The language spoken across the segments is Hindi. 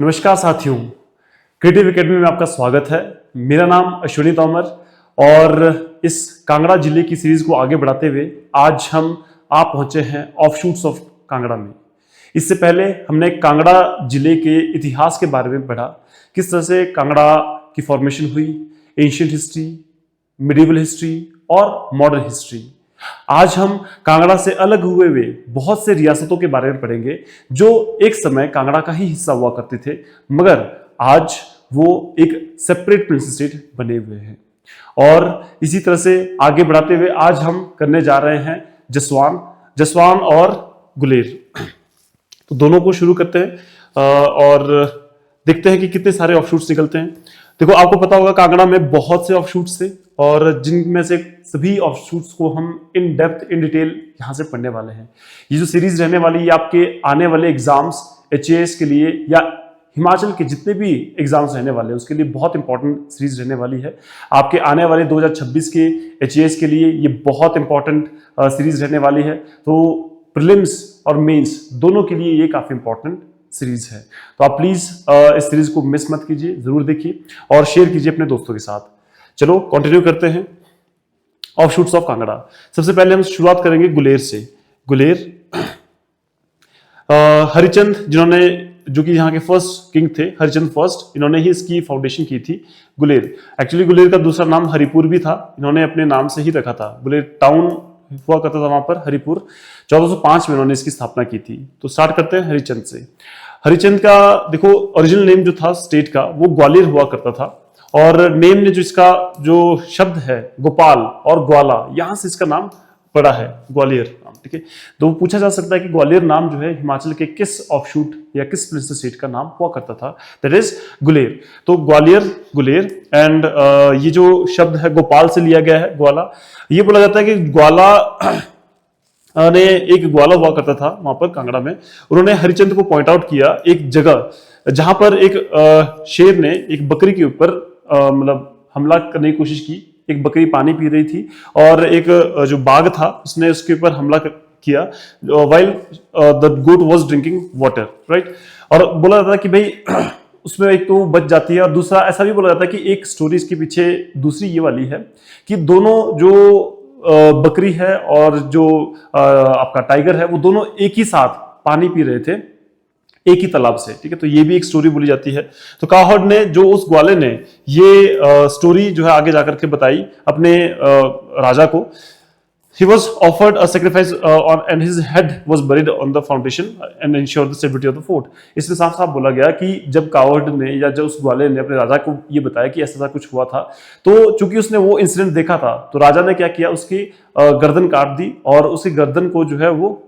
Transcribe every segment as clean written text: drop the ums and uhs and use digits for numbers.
नमस्कार साथियों, क्रिएटिव एकेडमी में आपका स्वागत है। मेरा नाम अश्विनी तोमर और इस कांगड़ा जिले की सीरीज को आगे बढ़ाते हुए आज हम पहुंचे हैं ऑफशूट्स ऑफ कांगड़ा में। इससे पहले हमने कांगड़ा जिले के इतिहास के बारे में पढ़ा, किस तरह से कांगड़ा की फॉर्मेशन हुई, एंशिएंट हिस्ट्री, मिडिवल हिस्ट्री और मॉडर्न हिस्ट्री। आज हम कांगड़ा से अलग हुए बहुत से रियासतों के बारे में पढ़ेंगे जो एक समय कांगड़ा का ही हिस्सा हुआ करते थे, मगर आज वो एक सेपरेट प्रिंस स्टेट बने हुए हैं। और इसी तरह से आगे बढ़ाते हुए आज हम करने जा रहे हैं जसवान और गुलेर। तो दोनों को शुरू करते हैं और देखते हैं कि कितने सारे ऑफशूट्स निकलते हैं। देखो, आपको पता होगा कांगड़ा में बहुत से ऑफशूट्स थे और जिनमें से सभी ऑफशूट्स को हम इन डेप्थ इन डिटेल यहां से पढ़ने वाले हैं। ये जो सीरीज रहने वाली है आपके आने वाले एग्जाम्स HAS के लिए या हिमाचल के जितने भी एग्जाम्स रहने वाले हैं उसके लिए बहुत इंपॉर्टेंट सीरीज रहने वाली है। आपके आने वाले 2026 के HAS के लिए ये बहुत इंपॉर्टेंट सीरीज रहने वाली है। तो प्रीलिम्स और मेंस दोनों के लिए ये काफी इंपॉर्टेंट सीरीज है। तो आप प्लीज इस सीरीज को मिस मत कीजिए, जरूर देखिए और शेयर कीजिए अपने दोस्तों के साथ। चलो कंटिन्यू करते हैं ऑफशूट्स ऑफ कांगड़ा। सबसे पहले हम शुरुआत करेंगे गुलेर से। गुलेर हरिचंद, जो कि यहाँ के फर्स्ट किंग थे, हरिचंद फर्स्ट, इन्होंने ही इसकी फाउंडेशन की थी। गुलेर एक्चुअली गुलेर का दूसरा नाम हरिपुर भी था, इन्होंने अपने नाम से ही रखा था। गुलेर टाउन हुआ करता था वहां पर हरिपुर। 1405 में इन्होंने इसकी स्थापना की थी। तो स्टार्ट करते हैं हरिचंद से। हरिचंद का देखो ओरिजिनल नेम जो था स्टेट का वो ग्वालियर हुआ करता था और नेम ने जो इसका जो शब्द है गोपाल और ग्वाला, यहां से इसका नाम पड़ा है ग्वालियर नाम। ठीक है, तो पूछा जा सकता है कि ग्वालियर नाम जो है हिमाचल के किस ऑफशूट या किस प्रिंस स्टेट का नाम हुआ करता था, दैट इज गुलेर। तो ग्वालियर, गुलेर एंड ये जो शब्द है गोपाल से लिया गया है, ग्वाला। ये बोला जाता है कि ग्वाला ने एक ग्वाला हुआ करता था वहां पर कांगड़ा में। उन्होंने हरिचंद को पॉइंट आउट किया एक जगह जहां पर एक शेर ने एक बकरी के ऊपर मतलब हमला करने की कोशिश की। एक बकरी पानी पी रही थी और एक जो बाघ था उसने उसके ऊपर हमला किया while the goat was drinking water, right. और बोला जाता है कि भाई उसमें एक तो बच जाती है और दूसरा ऐसा भी बोला जाता है कि एक स्टोरी इसके पीछे दूसरी ये वाली है कि दोनों जो बकरी है और जो आपका टाइगर है वो दोनों एक ही साथ पानी पी रहे थे एक ही तालाब से। ठीक है, तो ये भी एक स्टोरी बोली जाती है। तो काहर्ड ने, जो उस ग्वाले ने ये स्टोरी जो है आगे जाकर के बताई अपने राजा को। He was offered a sacrifice and his head was buried on the foundation and ensured the stability of the fort. इसमें साफ साफ बोला गया कि जब कावर्ड ने या जब उस ग्वाले ने अपने राजा को ये बताया कि ऐसा कुछ हुआ था, तो चूंकि उसने वो इंसिडेंट देखा था तो राजा ने क्या किया, उसकी गर्दन काट दी और उसकी गर्दन को जो है वो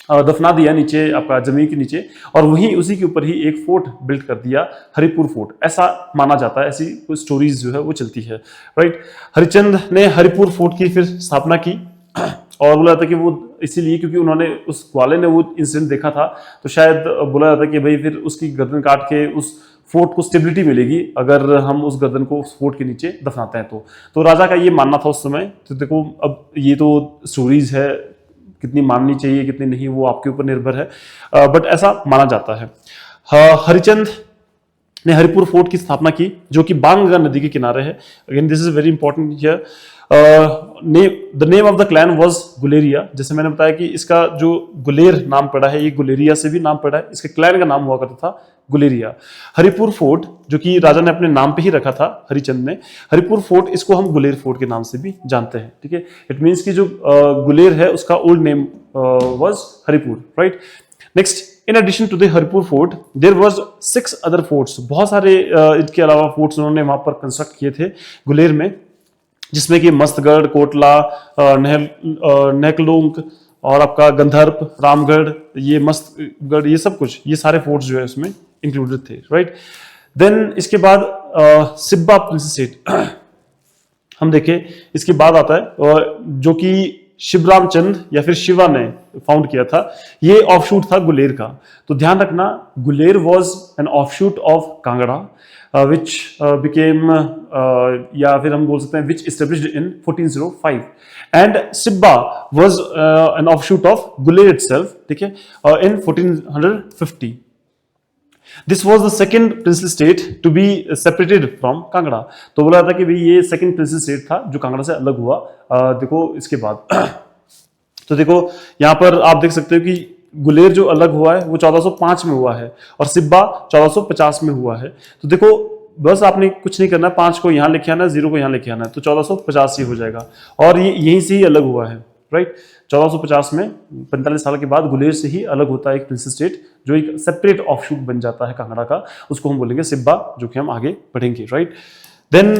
दफना दिया नीचे आपका जमीन के नीचे और वहीं उसी के ऊपर ही एक फोर्ट बिल्ड कर दिया, हरिपुर फोर्ट, ऐसा माना जाता है। ऐसी स्टोरीज जो है वो चलती है, राइट। हरिचंद ने हरिपुर फोर्ट की फिर स्थापना की और बोला जाता है कि वो इसीलिए क्योंकि उन्होंने उस ग्वाले ने वो इंसिडेंट देखा था, तो शायद बोला जाता है कि भाई फिर उसकी गर्दन काट के उस फोर्ट को स्टेबिलिटी मिलेगी अगर हम उस गर्दन को उस फोर्ट के नीचे दफनाते हैं तो राजा का ये मानना था उस समय। तो देखो अब ये तो स्टोरीज है, कितनी माननी चाहिए कितनी नहीं वो आपके ऊपर निर्भर है, बट ऐसा माना जाता है। हरिचंद ने हरिपुर फोर्ट की स्थापना की जो कि बांगगंगा नदी के किनारे है। Again this is very important here. The name of the clan was Guleria. जैसे मैंने बताया कि इसका जो गुलेर नाम पड़ा है ये गुलेरिया से भी नाम पड़ा है, इसके क्लैन का नाम हुआ करता था गुलेरिया। हरिपुर फोर्ट जो कि राजा ने अपने नाम पे ही रखा था हरिचंद ने, हरिपुर फोर्ट इसको हम गुलेर फोर्ट के नाम से भी जानते हैं। ठीक है, इट मींस कि जो गुलेर है उसका old name was Haripur, right. Next, in addition to the Haripur fort there was 6 other forts. बहुत सारे इसके अलावा फोर्ट्स उन्होंने वहां पर कंस्ट्रक्ट किए थे गुलेर में, जिसमें कि मस्तगढ़, कोटला, नहकलुंग और आपका गंधर्प, रामगढ़, ये मस्तगढ़, ये सब कुछ, ये सारे फोर्ट्स जो है उसमें इंक्लूडेड थे, राइट। देन इसके बाद सिब्बा प्रिंस स्टेट हम देखें, इसके बाद आता है जो कि शिवराम चंद या फिर शिवा ने फाउंड किया था। ये ऑफशूट था गुलेर का। तो ध्यान रखना, Guler was an offshoot of Kangra which became या फिर हम बोल सकते हैं which established in 1405 and Sibba was an offshoot of Guler itself, ठीक है, in 1450। This was the second princely state to be separated from Kangra. तो बोला था कि भाई ये सेकेंड प्रिंसली स्टेट था जो कांगड़ा से अलग हुआ। देखो इसके बाद तो देखो यहाँ पर आप देख सकते हो कि गुलेर जो अलग हुआ है वो 1405 में हुआ है और सिब्बा 1450 में हुआ है। तो देखो बस आपने कुछ नहीं करना, 5 को यहाँ लिखे आना, 0 को यहाँ लिखे आना है, तो 1450 ही हो जाएगा और ये यहीं से ही अलग हुआ है, राइट। 1450 में 45 साल के बाद गुलेर से ही अलग होता है एक प्रिंस स्टेट जो एक सेपरेट ऑफशूट बन जाता है कांगड़ा का, उसको हम बोलेंगे सिब्बा, जो कि हम आगे पढ़ेंगे, राइट। देन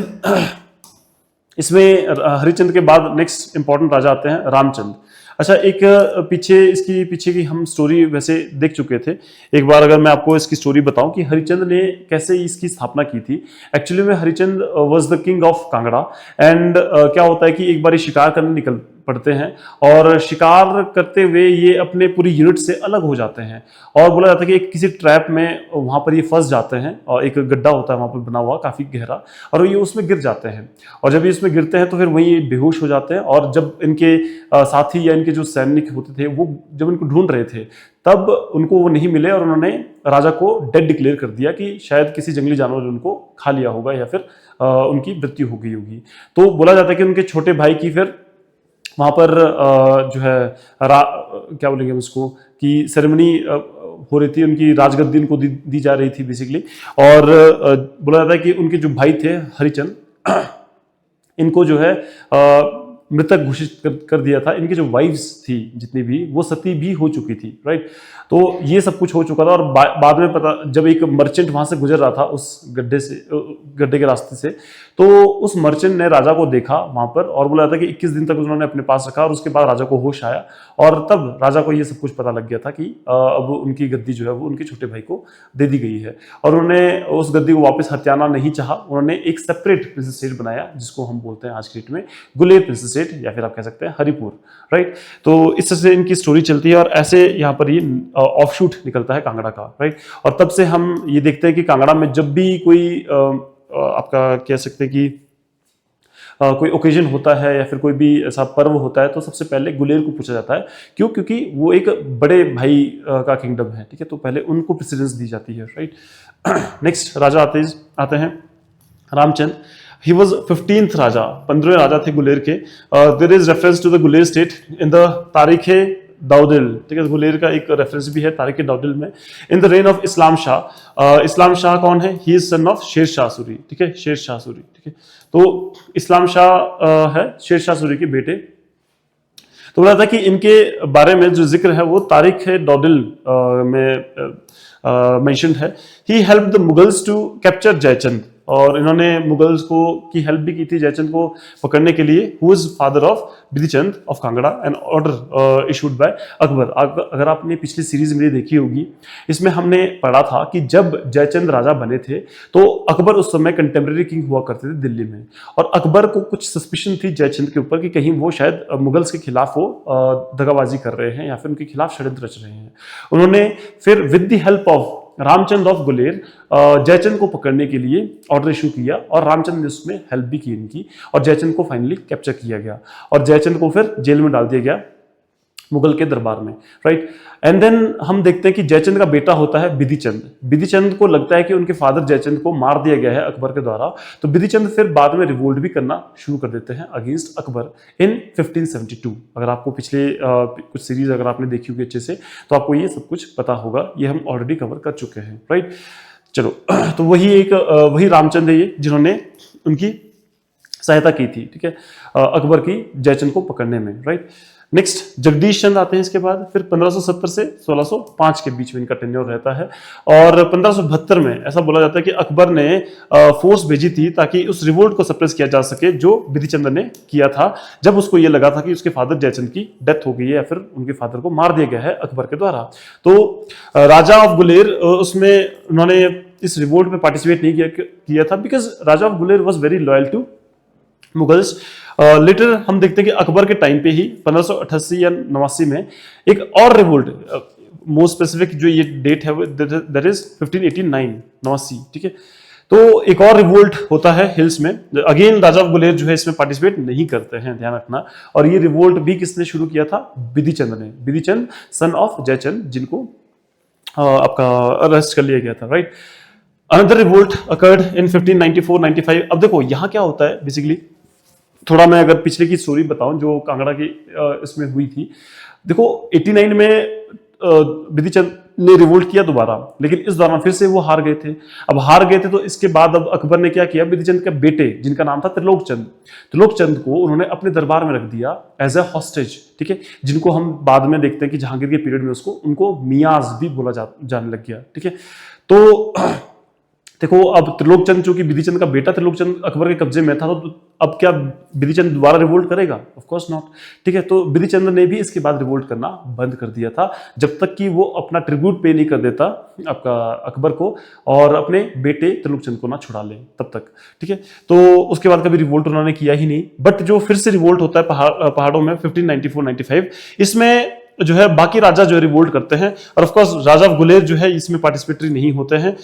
इसमें हरिचंद के बाद नेक्स्ट इंपॉर्टेंट राजा आते हैं रामचंद। अच्छा, एक इसकी पीछे की हम स्टोरी वैसे देख चुके थे। एक बार अगर मैं आपको इसकी स्टोरी बताऊं कि हरिचंद ने कैसे इसकी स्थापना की थी। एक्चुअली में Harichand was the king of Kangra and क्या होता है कि एक बार शिकार करने निकल पड़ते हैं और शिकार करते हुए ये अपने पूरी यूनिट से अलग हो जाते हैं और बोला जाता है कि किसी ट्रैप में वहां पर ये फंस जाते हैं और एक गड्ढा होता है वहां पर बना हुआ काफी गहरा और ये उसमें गिर जाते हैं और जब ये इसमें गिरते हैं तो फिर वहीं बेहोश हो जाते हैं और जब इनके साथी या इनके जो सैनिक होते थे वो जब इनको ढूंढ रहे थे तब उनको वो नहीं मिले और उन्होंने राजा को डेड डिक्लेयर कर दिया कि शायद किसी जंगली जानवर ने उनको खा लिया होगा या फिर उनकी मृत्यु हो गई होगी। तो बोला जाता है कि उनके छोटे भाई की फिर वहां पर जो है क्या बोलेंगे उसको कि सेरेमनी हो रही थी, उनकी राजगद्दी उनको दी जा रही थी बेसिकली और बोला जाता है कि उनके जो भाई थे हरिचंद इनको जो है मृतक घोषित कर दिया था। इनकी जो वाइफ्स थी जितनी भी वो सती भी हो चुकी थी, राइट। तो ये सब कुछ हो चुका था और बाद में पता जब एक मर्चेंट वहां से गुजर रहा था उस गड्ढे के रास्ते से, तो उस मर्चेंट ने राजा को देखा वहां पर और बोला था कि 21 दिन तक उन्होंने अपने पास रखा और उसके बाद राजा को होश आया और तब राजा को ये सब कुछ पता लग गया था कि अब उनकी गद्दी जो है वो उनके छोटे भाई को दे दी गई है और उन्होंने उस गद्दी को वापस हथियाना नहीं चाहा। उन्होंने एक सेपरेट प्रिंस स्टेट बनाया जिसको हम बोलते हैं आज की डेट में गुलेर प्रिंस स्टेट या फिर आप कह सकते हैं हरिपुर, राइट। तो इस तरह से इनकी स्टोरी चलती है और ऐसे यहाँ पर ये ऑफशूट निकलता है कांगड़ा का, राइट। और तब से हम ये देखते हैं कि कांगड़ा में जब भी कोई आपका कह सकते हैं कि कोई ओकेजन होता है या फिर कोई भी ऐसा पर्व होता है तो सबसे पहले गुलेर को पूछा जाता है। क्यों? क्योंकि वो एक बड़े भाई का किंगडम है, ठीक है, तो पहले उनको प्रेसिडेंस दी जाती है, राइट। नेक्स्ट राजा आते हैं रामचंद। ही वॉज 15th राजा, 15वें राजा थे गुलेर के। There is reference to the Guler state in the तारीख दाऊदिल, ठीक है, गुलेर का एक रेफरेंस भी है तारीख दाऊदिल में। In the reign of Islam Shah, Islam Shah कौन है? He is son of Sher Shah Suri, ठीक है, शेर शाह सूरी, ठीक है। तो इस्लाम शाह है शेर शाह सूरी के बेटे। तो बोला था कि इनके बारे में जो जिक्र है वो तारीख दाऊदिल में मेंशन्ड है। He help the Mughals to capture Jaichand, और इन्होंने मुगल्स को की हेल्प भी की थी जयचंद को पकड़ने के लिए। Who is father of Bidhichand of Kangra, an order issued by Akbar. अगर आपने पिछली सीरीज मेरी देखी होगी, इसमें हमने पढ़ा था कि जब जयचंद राजा बने थे तो अकबर उस समय कंटेम्प्रेरी किंग हुआ करते थे दिल्ली में, और अकबर को कुछ सस्पिशन थी जयचंद के ऊपर कि कहीं वो शायद मुगल्स के खिलाफ वो दगाबाजी कर रहे हैं या फिर उनके खिलाफ षड्यंत्र रच रहे हैं। उन्होंने फिर with the help of Ramchand of Guler Jaichand को पकड़ने के लिए ऑर्डर इशू किया और रामचंद ने उसमें हेल्प भी की इनकी, और जयचंद को फाइनली कैप्चर किया गया और जयचंद को फिर जेल में डाल दिया गया मुगल के दरबार में, राइट। एंड देन हम देखते हैं कि जयचंद का बेटा होता है बिधिचंद। बिधिचंद को लगता है कि उनके फादर जयचंद को मार दिया गया है अकबर के द्वारा, तो बिधिचंद फिर बाद में रिवोल्ट भी करना शुरू कर देते हैं अगेंस्ट अकबर इन 1572। अगर आपको पिछले कुछ सीरीज अगर आपने देखी होगी अच्छे से तो आपको ये सब कुछ पता होगा, ये हम ऑलरेडी कवर कर चुके हैं, राइट। चलो, तो वही रामचंद है ये जिन्होंने उनकी सहायता की थी, ठीक है, अकबर की जयचंद को पकड़ने में, राइट। नेक्स्ट जगदीश चंद आते हैं इसके बाद। फिर 1570 से 1605 के बीच में इनका टेन्योर रहता है, और 1572 में ऐसा बोला जाता है कि अकबर ने फोर्स भेजी थी ताकि उस रिवोल्ट को सप्रेस किया जा सके जो बिधिचंद ने किया था, जब उसको ये लगा था कि उसके फादर जयचंद की डेथ हो गई है या फिर उनके फादर को मार दिया गया है अकबर के द्वारा। तो राजा ऑफ गुलेर उसमें उन्होंने इस रिवोल्ट में पार्टिसिपेट नहीं किया था because raja of Guler was very loyal to Mughals. Later हम देखते हैं कि अकबर के टाइम पे ही 1588 या 89 में एक और रिवोल्ट, मोस्ट स्पेसिफिक जो ये डेट है दैट इज 1589, 89, ठीक है। तो एक और रिवोल्ट होता है हिल्स में। अगेन राजा ऑफ गुलेर जो है इसमें पार्टिसिपेट नहीं करते हैं, ध्यान रखना। और ये रिवोल्ट भी किसने शुरू किया था? बिधिचंद ने। बिधिचंद सन ऑफ जयचंद, जिनको आपका अरेस्ट कर लिया गया था, right. Another revolt occurred in 1594-95। अब देखो यहाँ क्या होता है बेसिकली, थोड़ा मैं अगर पिछले की स्टोरी बताऊं जो कांगड़ा की इसमें हुई थी। देखो 89 में बिधि चंद ने रिवोल्ट किया दोबारा, लेकिन इस दौरान फिर से वो हार गए थे। अब हार गए थे तो इसके बाद अब अकबर ने क्या किया, बिधि चंद के बेटे जिनका नाम था त्रिलोक चंद, त्रिलोक चंद को उन्होंने अपने दरबार में रख दिया एज ए हॉस्टेज, ठीक है, जिनको हम बाद में देखते हैं कि जहांगीर के पीरियड में उसको उनको मियाज भी बोला जाने लग गया, ठीक है। तो देखो अब त्रिलोक चंद चूंकि बिधि चंद का बेटा त्रिलोक चंद अकबर के कब्जे में था, तो अब क्या बिधि चंद दोबारा रिवोल्ट करेगा? ऑफ कोर्स नॉट, ठीक है। तो बिधि चंद ने भी इसके बाद रिवोल्ट करना बंद कर दिया था, जब तक कि वो अपना ट्रिब्यूट पे नहीं कर देता आपका अकबर को और अपने बेटे त्रिलोक चंद को ना छुड़ा ले तब तक, ठीक है। तो उसके बाद कभी रिवोल्ट उन्होंने किया ही नहीं। बट जो फिर से रिवोल्ट होता है पहाड़ों में 1594-95, इसमें जो है बाकी राजा जो है रिवोल्ट करते हैं, और ऑफ कोर्स राजा गुलेर जो है इसमें पार्टिसिपेटरी नहीं होते हैं,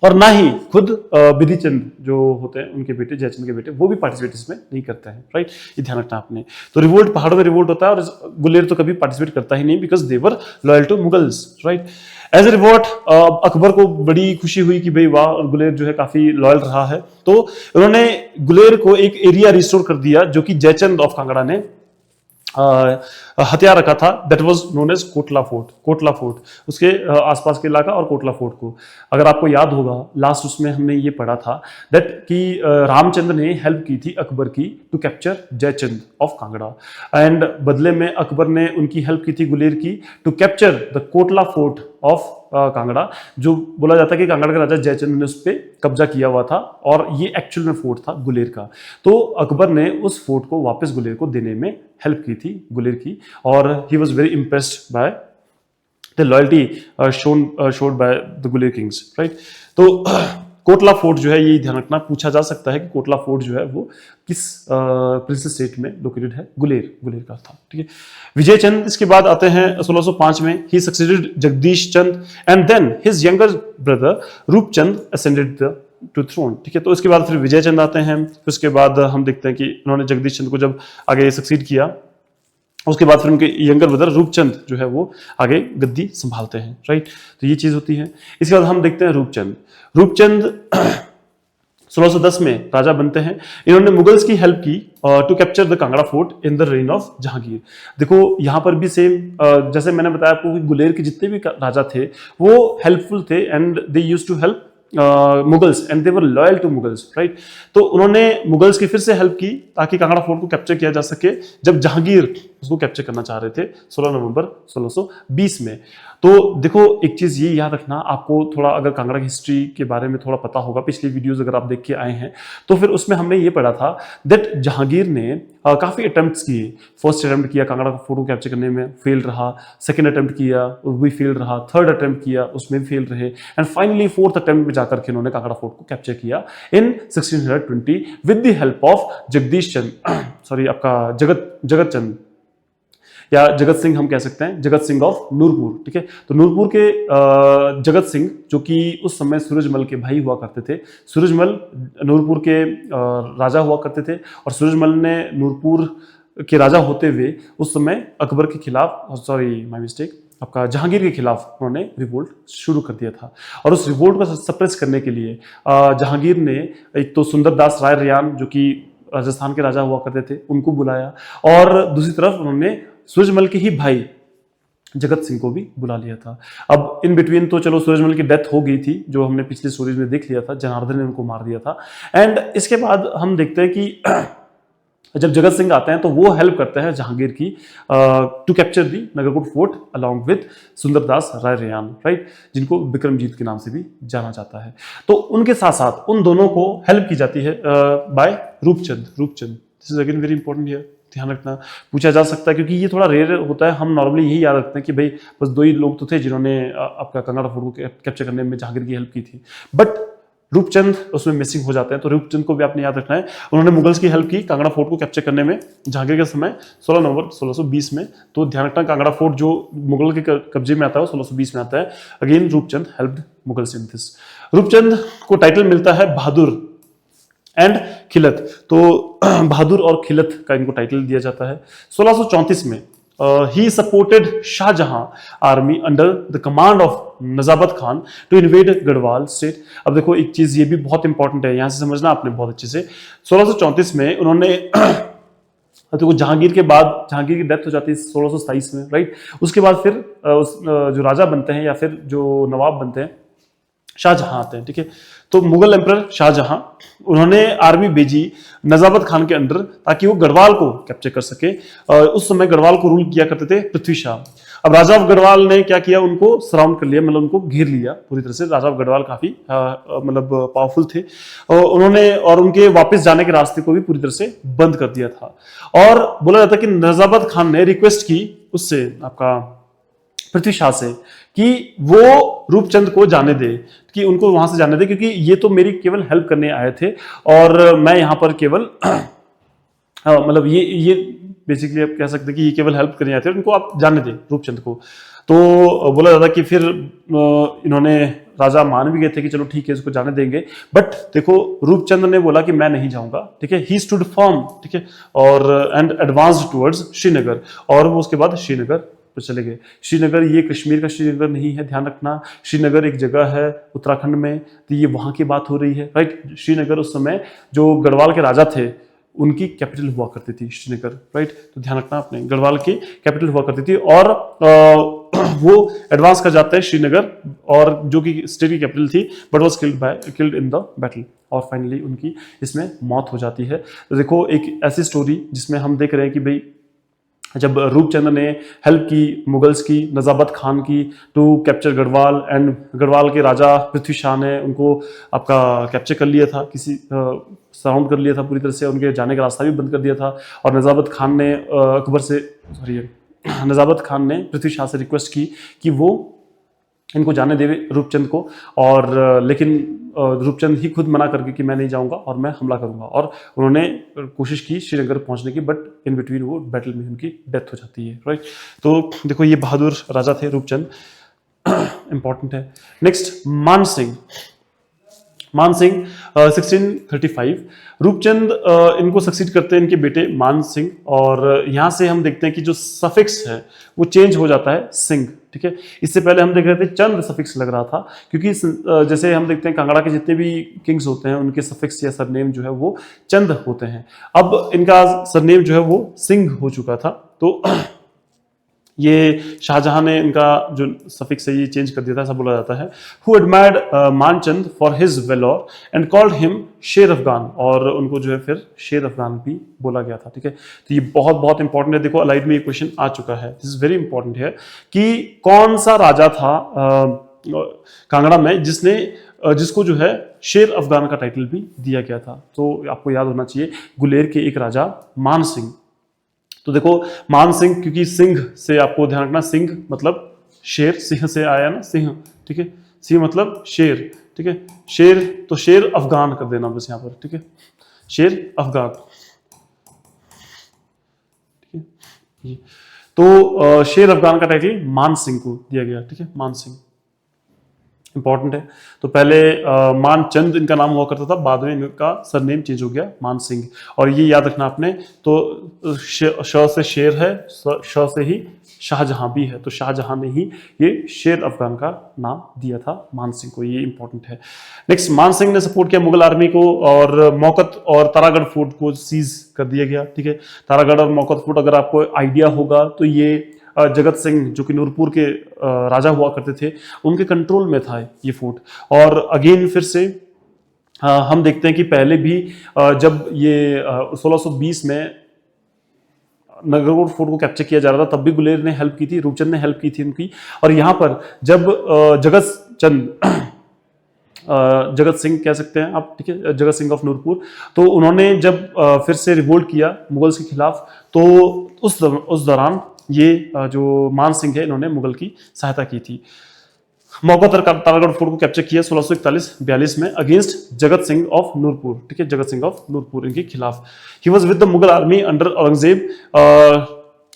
और ना ही खुद बिधि चंद जो होते हैं उनके बेटे जयचंद के बेटे वो भी पार्टिसिपेट इसमें नहीं करते हैं, राइट। ये ध्यान रखना आपने। तो रिवोल्ट पहाड़ों में रिवोल्ट होता है और गुलेर तो कभी पार्टिसिपेट करता ही नहीं, because they were loyal to Mughals, right. As a revolt Akbar को बड़ी खुशी हुई कि भाई वाह, गुलेर जो है काफी लॉयल रहा है, तो उन्होंने गुलेर को एक एरिया रिस्टोर कर दिया जो कि जयचंद ऑफ कांगड़ा ने हथियार रखा था, that was known as Kotla fort. Kotla fort उसके आसपास के इलाका और कोटला फोर्ट को, अगर आपको याद होगा लास्ट उसमें हमने ये पढ़ा था दैट कि रामचंद्र ने हेल्प की थी अकबर की to capture Jaichand of Kangra, and बदले में अकबर ने उनकी हेल्प की थी गुलेर की to capture the Kotla fort of Kangra, जो बोला जाता है कि कांगड़ा के राजा जयचंद ने उस पर कब्जा किया हुआ था, और ये एक्चुअल में फोर्ट था गुलेर का। तो अकबर ने उस फोर्ट को वापस गुलेर को देने में हेल्प की थी गुलेर की, और he was very impressed by the loyalty showed by the Guler Kings, right. तो कोटला फोर्ट जो है ये ध्यान रखना, पूछा जा सकता है कि कोटला फोर्ट जो है वो किस प्रिंसेस स्टेट में लोकेटेड है, गुलेर का था, ठीक है। विजय चंद इसके बाद आते हैं 1605 में, he succeeded Jagdish Chand and then his younger brother Rupchand ascended the to throne, ठीक है। तो इसके बाद फिर विजय चंद आते हैं, फिर उसके बाद हम देखते हैं कि उन्होंने जगदीश चंद को जब आगे सक्सीड किया, उसके बाद फिर उनके यंगर ब्रदर रूपचंद जो है वो आगे गद्दी संभालते हैं, राइट। तो ये चीज होती है। इसके बाद हम देखते हैं रूपचंद 1610 में राजा बनते हैं। इन्होंने मुगल्स की हेल्प की to capture the Kangra fort in the reign of Jahangir. देखो यहाँ पर भी सेम जैसे मैंने बताया आपको कि गुलेर के जितने भी राजा थे वो हेल्पफुल थे, and they used to help Mughals and they were loyal to Mughals, right. तो उन्होंने मुगल्स की फिर से हेल्प की ताकि कांगड़ा फोर्ट को कैप्चर किया जा सके, जब जहांगीर उसको कैप्चर करना चाह रहे थे 16 नवंबर 1620 में। तो देखो एक चीज ये याद रखना, आपको थोड़ा अगर कांगड़ा की हिस्ट्री के बारे में थोड़ा पता होगा, पिछली वीडियोस अगर आप देख के आए हैं तो फिर उसमें हमने ये पढ़ा था दैट जहांगीर ने काफी अटेम्प्ट्स किए। फर्स्ट अटेम्प्ट किया कांगड़ा फोर्ट को कैप्चर करने में, फेल रहा। सेकंड अटेम्प्ट किया, वो भी फेल रहा। थर्ड अटेम्प्ट किया, उसमें भी फेल रहे, एंड फाइनली फोर्थ अटेम्प्ट में जाकर के उन्होंने कांगड़ा फोर्ट को कैप्चर किया इन 1620 with the help of Jagdish Chand sorry आपका जगत चंद, या जगत सिंह हम कह सकते हैं, जगत सिंह ऑफ नूरपुर, ठीक है। तो नूरपुर के जगत सिंह जो कि उस समय सूरजमल के भाई हुआ करते थे। सूरजमल नूरपुर के राजा हुआ करते थे, और सूरजमल ने नूरपुर के राजा होते हुए उस समय अकबर के खिलाफ, सॉरी माय मिस्टेक, आपका जहांगीर के खिलाफ उन्होंने रिवोल्ट शुरू कर दिया था। और उस रिवोल्ट को सप्रेस करने के लिए जहांगीर ने एक तो सुंदरदास राय रियान जो कि राजस्थान के राजा हुआ करते थे उनको बुलाया, और दूसरी तरफ उन्होंने सूरजमल के ही भाई जगत सिंह को भी बुला लिया था। अब इन बिटवीन तो चलो सूरजमल की डेथ हो गई थी, जो हमने पिछली स्टोरीज में देख लिया था, जनार्दन ने उनको मार दिया था। एंड इसके बाद हम देखते हैं कि जब जगत सिंह आते हैं तो वो हेल्प करते हैं जहांगीर की to capture the Nagarkot fort along with Sundardas Rai Rayan, right, जिनको विक्रमजीत के नाम से भी जाना जाता है। तो उनके साथ साथ उन दोनों को हेल्प की जाती है by Rupchand. This is again very important here, ध्यान रखना, पूछा जा सकता है क्योंकि ये थोड़ा रेयर होता है। हम नॉर्मली यही याद रखते हैं कि भाई बस दो ही लोग तो थे जिन्होंने आपका कांगड़ा फोर्ट को कैप्चर करने में जहांगीर की हेल्प की थी, बट रूपचंद उसमें मिसिंग हो जाते हैं। तो रूपचंद को भी आपने याद रखना है, उन्होंने मुगल्स की हेल्प की कांगड़ा फोर्ट को कैप्चर करने में जहांगीर के समय 16 नवंबर 1620 में। तो ध्यान रखना कांगड़ा फोर्ट जो मुगल के कब्जे में आता है वो 1620 में आता है। Again Rupchand helped Mughals in this. Rupchand को टाइटल मिलता है बहादुर एंड खिलत, तो बहादुर और खिलत का इनको टाइटल दिया जाता है। 1634 में he supported Shahjahan army under the command of Najabat Khan to invade Garhwal state. अब देखो एक चीज ये भी बहुत इंपॉर्टेंट है, यहां से समझना आपने बहुत अच्छे से। 1634 में उन्होंने तो जहांगीर के बाद, जहांगीर की डेथ हो जाती है 1627 में, राइट। उसके बाद फिर जो राजा बनते हैं या फिर जो नवाब बनते हैं शाहजहां आते हैं, ठीक है। तो मुगल एम्परर शाहजहां, उन्होंने आर्मी भेजी नजाबत खान के अंडर ताकि वो गढ़वाल को कैप्चर कर सके। उस समय गढ़वाल को रूल किया करते थे पृथ्वी शाह। अब राजा ऑफ गढ़वाल ने क्या किया, उनको सराउंड कर लिया, मतलब उनको घेर लिया पूरी तरह से। राजा ऑफ गढ़वाल काफी मतलब पावरफुल थे, उन्होंने और उनके वापस जाने के रास्ते को भी पूरी तरह से बंद कर दिया था। और बोला जाता है कि नजाबत खान ने रिक्वेस्ट की उससे, आपका पृथ्वी शाह से, कि वो रूपचंद को जाने दे, कि उनको वहां से जाने दे, क्योंकि ये तो मेरी केवल हेल्प करने आए थे और मैं यहां पर केवल मतलब ये बेसिकली आप कह सकते हैं कि ये केवल हेल्प करने आए थे, उनको आप जाने दें रूपचंद को। तो बोला जाता कि फिर इन्होंने, राजा मान भी गए थे कि चलो ठीक है इसको जाने देंगे, बट देखो रूपचंद ने बोला कि मैं नहीं जाऊंगा, ठीक है। ही स्टूड फर्म, ठीक है, और एंड एडवांस्ड टुवर्ड्स श्रीनगर, और वो उसके बाद श्रीनगर चले गए। श्रीनगर ये कश्मीर का श्रीनगर नहीं है, ध्यान रखना। श्रीनगर एक जगह है उत्तराखंड में, तो ये वहां की बात हो रही है, राइट। श्रीनगर उस समय जो गढ़वाल के राजा थे उनकी कैपिटल हुआ करती थी श्रीनगर, राइट। तो ध्यान रखना आपने, गढ़वाल की कैपिटल हुआ करती थी, और वो एडवांस कर जाते हैं श्रीनगर, और जो कि स्टेट की कैपिटल थी, but was killed in the battle, और फाइनली उनकी इसमें मौत हो जाती है। तो देखो एक ऐसी स्टोरी जिसमें हम देख रहे हैं कि भाई जब रूपचंद ने हेल्प की मुगल्स की, नजाबत खान की, to capture Garhwal, and Garhwal के राजा पृथ्वी शाह ने उनको आपका कैप्चर कर लिया था, किसी सराउंड कर लिया था पूरी तरह से, उनके जाने का रास्ता भी बंद कर दिया था। और नजाबत खान ने नजाबत खान ने पृथ्वी शाह से रिक्वेस्ट की कि वो इनको जाने देवे रूपचंद को, और लेकिन रूपचंद ही खुद मना करके कि मैं नहीं जाऊंगा और मैं हमला करूंगा, और उन्होंने कोशिश की श्रीनगर पहुंचने की, बट इन बिटवीन वो बैटल में उनकी डेथ हो जाती है, राइट। तो देखो ये बहादुर राजा थे रूपचंद, इंपॉर्टेंट है। नेक्स्ट मान सिंह। मान सिंह 1635, रूपचंद इनको सक्सीड करते हैं इनके बेटे मान सिंह, और यहां से हम देखते हैं कि जो सफिक्स है वो चेंज हो जाता है सिंह, ठीक है। इससे पहले हम देख रहे थे चंद सफिक्स लग रहा था, क्योंकि जैसे हम देखते हैं कांगड़ा के जितने भी किंग्स होते हैं उनके सफिक्स या सरनेम जो है वो चंद होते हैं। अब इनका सरनेम जो है वो सिंह हो चुका था, तो ये शाहजहां ने इनका जो सफिक्स है ये चेंज कर दिया था, ऐसा बोला जाता है। Who admired Manchand for his valour and called him Sher Afghan, और उनको जो है फिर शेर अफगान भी बोला गया था, ठीक है। तो ये बहुत बहुत इंपॉर्टेंट है। देखो अलाइड में ये क्वेश्चन आ चुका है, दिस इज वेरी इंपॉर्टेंट है, कि कौन सा राजा था कांगड़ा में जिसको जो है शेर अफगान का टाइटल भी दिया गया था। तो आपको याद होना चाहिए, गुलेर के एक राजा मान सिंह। तो देखो मान सिंह, क्योंकि सिंह से आपको ध्यान रखना, सिंह मतलब शेर, सिंह से आया ना सिंह, ठीक है। सिंह मतलब शेर, ठीक है। शेर, तो शेर अफगान कर देना बस यहाँ पर, ठीक है। शेर अफगान, ठीक है। तो शेर अफगान का टाइटल मान सिंह को दिया गया, ठीक है, मान सिंह इंपॉर्टेंट है। तो पहले मानचंद इनका नाम हुआ करता था, बाद में इनका सरनेम चेंज हो गया मान सिंह। और ये याद रखना आपने, तो श से शेर है, श से ही शाहजहां भी है, तो शाहजहां ने ही ये शेर अफगान का नाम दिया था मान सिंह को, ये इंपॉर्टेंट है। नेक्स्ट, मान सिंह ने सपोर्ट किया मुगल आर्मी को, और मौकत और तारागढ़ फोर्ट को सीज कर दिया गया, ठीक है। तारागढ़ और मौकत फोर्ट अगर आपको आइडिया होगा तो ये जगत सिंह जो कि नूरपुर के राजा हुआ करते थे उनके कंट्रोल में था ये फोर्ट। और अगेन फिर से हम देखते हैं कि पहले भी जब ये 1620 में नगरकोट फोर्ट को कैप्चर किया जा रहा था, तब भी गुलेर ने हेल्प की थी, रूपचंद ने हेल्प की थी उनकी। और यहाँ पर जब जगत सिंह कह सकते हैं आप, ठीक है, जगत सिंह ऑफ नूरपुर, तो उन्होंने जब फिर से रिवोल्ट किया मुगल्स के खिलाफ, तो उस दौरान ये जो मान सिंह है इन्होंने मुगल की सहायता की थी। मौका तारागढ़ फोर्ट को कैप्चर किया 1641-42 में अगेंस्ट जगत सिंह ऑफ नूरपुर, ठीक है, जगत सिंह ऑफ नूरपुर इनके खिलाफ। He was with the Mughal army under Aurangzeb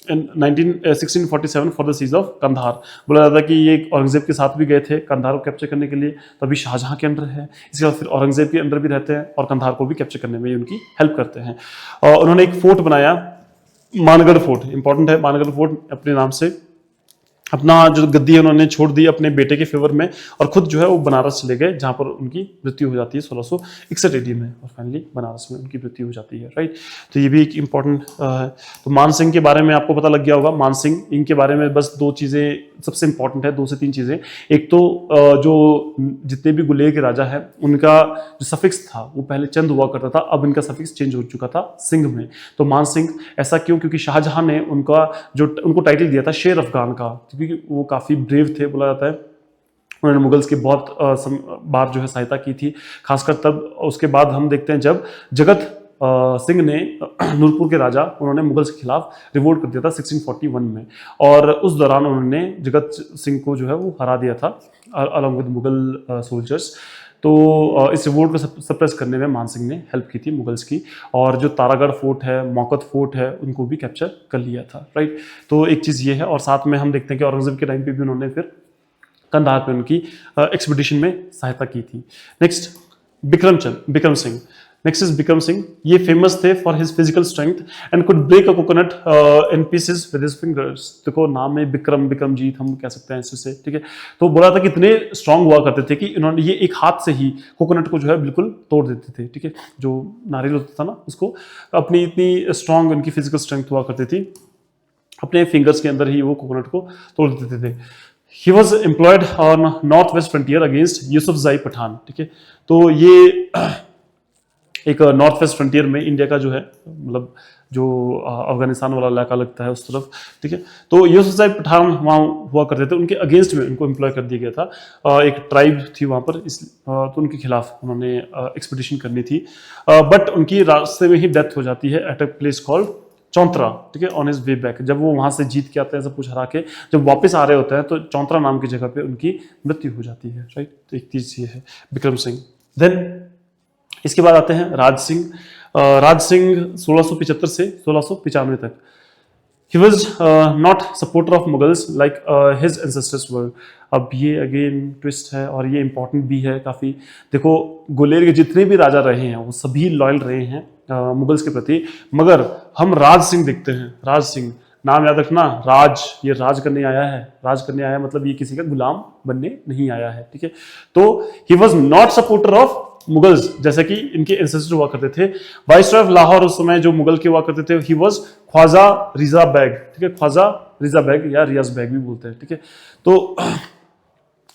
in 1647 for the siege of Kandahar. बोला जाता है कि ये औरंगजेब के साथ भी गए थे कंधार को कैप्चर करने के लिए, तभी शाहजहां के अंडर है, इसके बाद फिर औरंगजेब के अंडर भी रहते हैं और कंधार को भी कैप्चर करने में उनकी हेल्प करते हैं। और उन्होंने एक फोर्ट बनाया मानगढ़ फोर्ट इंपॉर्टेंट है, मानगढ़ फोर्ट अपने नाम से अपना जो गद्दी है उन्होंने छोड़ दी अपने बेटे के फेवर में और खुद जो है वो बनारस चले गए, जहां पर उनकी मृत्यु हो जाती है 1661 AD में, और फाइनली बनारस में उनकी मृत्यु हो जाती है, राइट। तो ये भी एक इंपॉर्टेंट है। तो मान सिंह के बारे में आपको पता लग गया होगा। मान सिंह, इनके बारे में बस दो चीजें सबसे इंपॉर्टेंट है, 2 से 3 चीजें। एक तो जो जितने भी गुलेर के राजा है उनका जो सफिक्स था वो पहले चंद हुआ करता था, अब इनका सफिक्स चेंज हो चुका था सिंह में। तो मान सिंह, ऐसा क्यों? क्योंकि शाहजहां ने उनको टाइटल दिया था शेर अफगान का, क्योंकि वो काफी ब्रेव थे बोला जाता है। उन्होंने मुगल्स की बहुत बार जो है सहायता की थी, खासकर तब। उसके बाद हम देखते हैं जब जगत सिंह ने नूरपुर के राजा, उन्होंने मुगल्स के खिलाफ रिवोल्ट कर दिया था 1641 में, और उस दौरान उन्होंने जगत सिंह को जो है वो हरा दिया था अलॉन्ग विद मुगल सोल्जर्स। तो इस रिवोल्ट को सप्रेस करने में मान सिंह ने हेल्प की थी मुगल्स की, और जो तारागढ़ फोर्ट है, मौकत फोर्ट है, उनको भी कैप्चर कर लिया था, राइट। तो एक चीज़ ये है, और साथ में हम देखते हैं कि औरंगजेब के टाइम पे भी उन्होंने फिर कंधार पे उनकी एक्सपीडिशन में सहायता की थी। Next Bikram Singh. Next is Bikram Singh. ये फेमस थे for his physical strength and could break a coconut in pieces with his fingers. देखो नाम है बिक्रमजीत हम कह सकते हैं इससे, ठीक है। तो बोला था कि इतने स्ट्रांग हुआ करते थे कि इन्होंने ये एक हाथ से ही कोकोनट को जो है बिल्कुल तोड़ देते थे, ठीक है। जो नारियल होता था ना उसको, अपनी इतनी स्ट्रांग उनकी फिजिकल स्ट्रेंथ हुआ करती थी, अपने फिंगर्स के अंदर ही वो कोकोनट को तोड़ देते थे। He was employed on North West Frontier against Yusufzai Pathan, ठीक है। तो ये एक नॉर्थ वेस्ट फ्रंटियर में इंडिया का जो है, मतलब जो अफगानिस्तान वाला इलाका लगता है उस तरफ, ठीक है। तो यूसुफजाई पठान वहाँ हुआ करते थे, उनके अगेंस्ट में उनको एम्प्लॉय कर दिया गया था। एक ट्राइब थी वहाँ पर, तो उनके खिलाफ उन्होंने एक्सपीडिशन करनी थी, बट उनकी रास्ते में ही डेथ हो जाती है एट अ प्लेस कॉल्ड चौंतरा, ठीक है, ऑन हिज वे बैक। जब वो वहां से जीत के आते हैं, सब कुछ हरा के जब वापस आ रहे होते हैं, तो चौंतरा नाम की जगह पे उनकी मृत्यु हो जाती है, राइट। तो एक चीज ये है बिक्रम सिंह। देन इसके बाद आते हैं राज सिंह। राज सिंह 1675 से 1695 तक। He was not supporter of Mughals like his ancestors were. अब ये अगेन ट्विस्ट है, और ये इंपॉर्टेंट भी है काफ़ी। देखो गुलेर के जितने भी राजा रहे हैं वो सभी लॉयल रहे हैं मुगल्स के प्रति, मगर हम राज सिंह देखते हैं। राज सिंह नाम याद रखना, राज, ये राज करने आया है, राज करने आया मतलब ये किसी का गुलाम बनने नहीं आया है, ठीक है। तो he was not supporter of Mughals, जैसे कि इनके एंसेस्टर हुआ करते थे। वाइसरॉय ऑफ लाहौर उस समय जो मुगल के हुआ करते थे, ही वाज ख्वाजा रिजा बैग, ठीक है, ख्वाजा रिजा बैग या रियाज बैग भी बोलते हैं, ठीक है। तो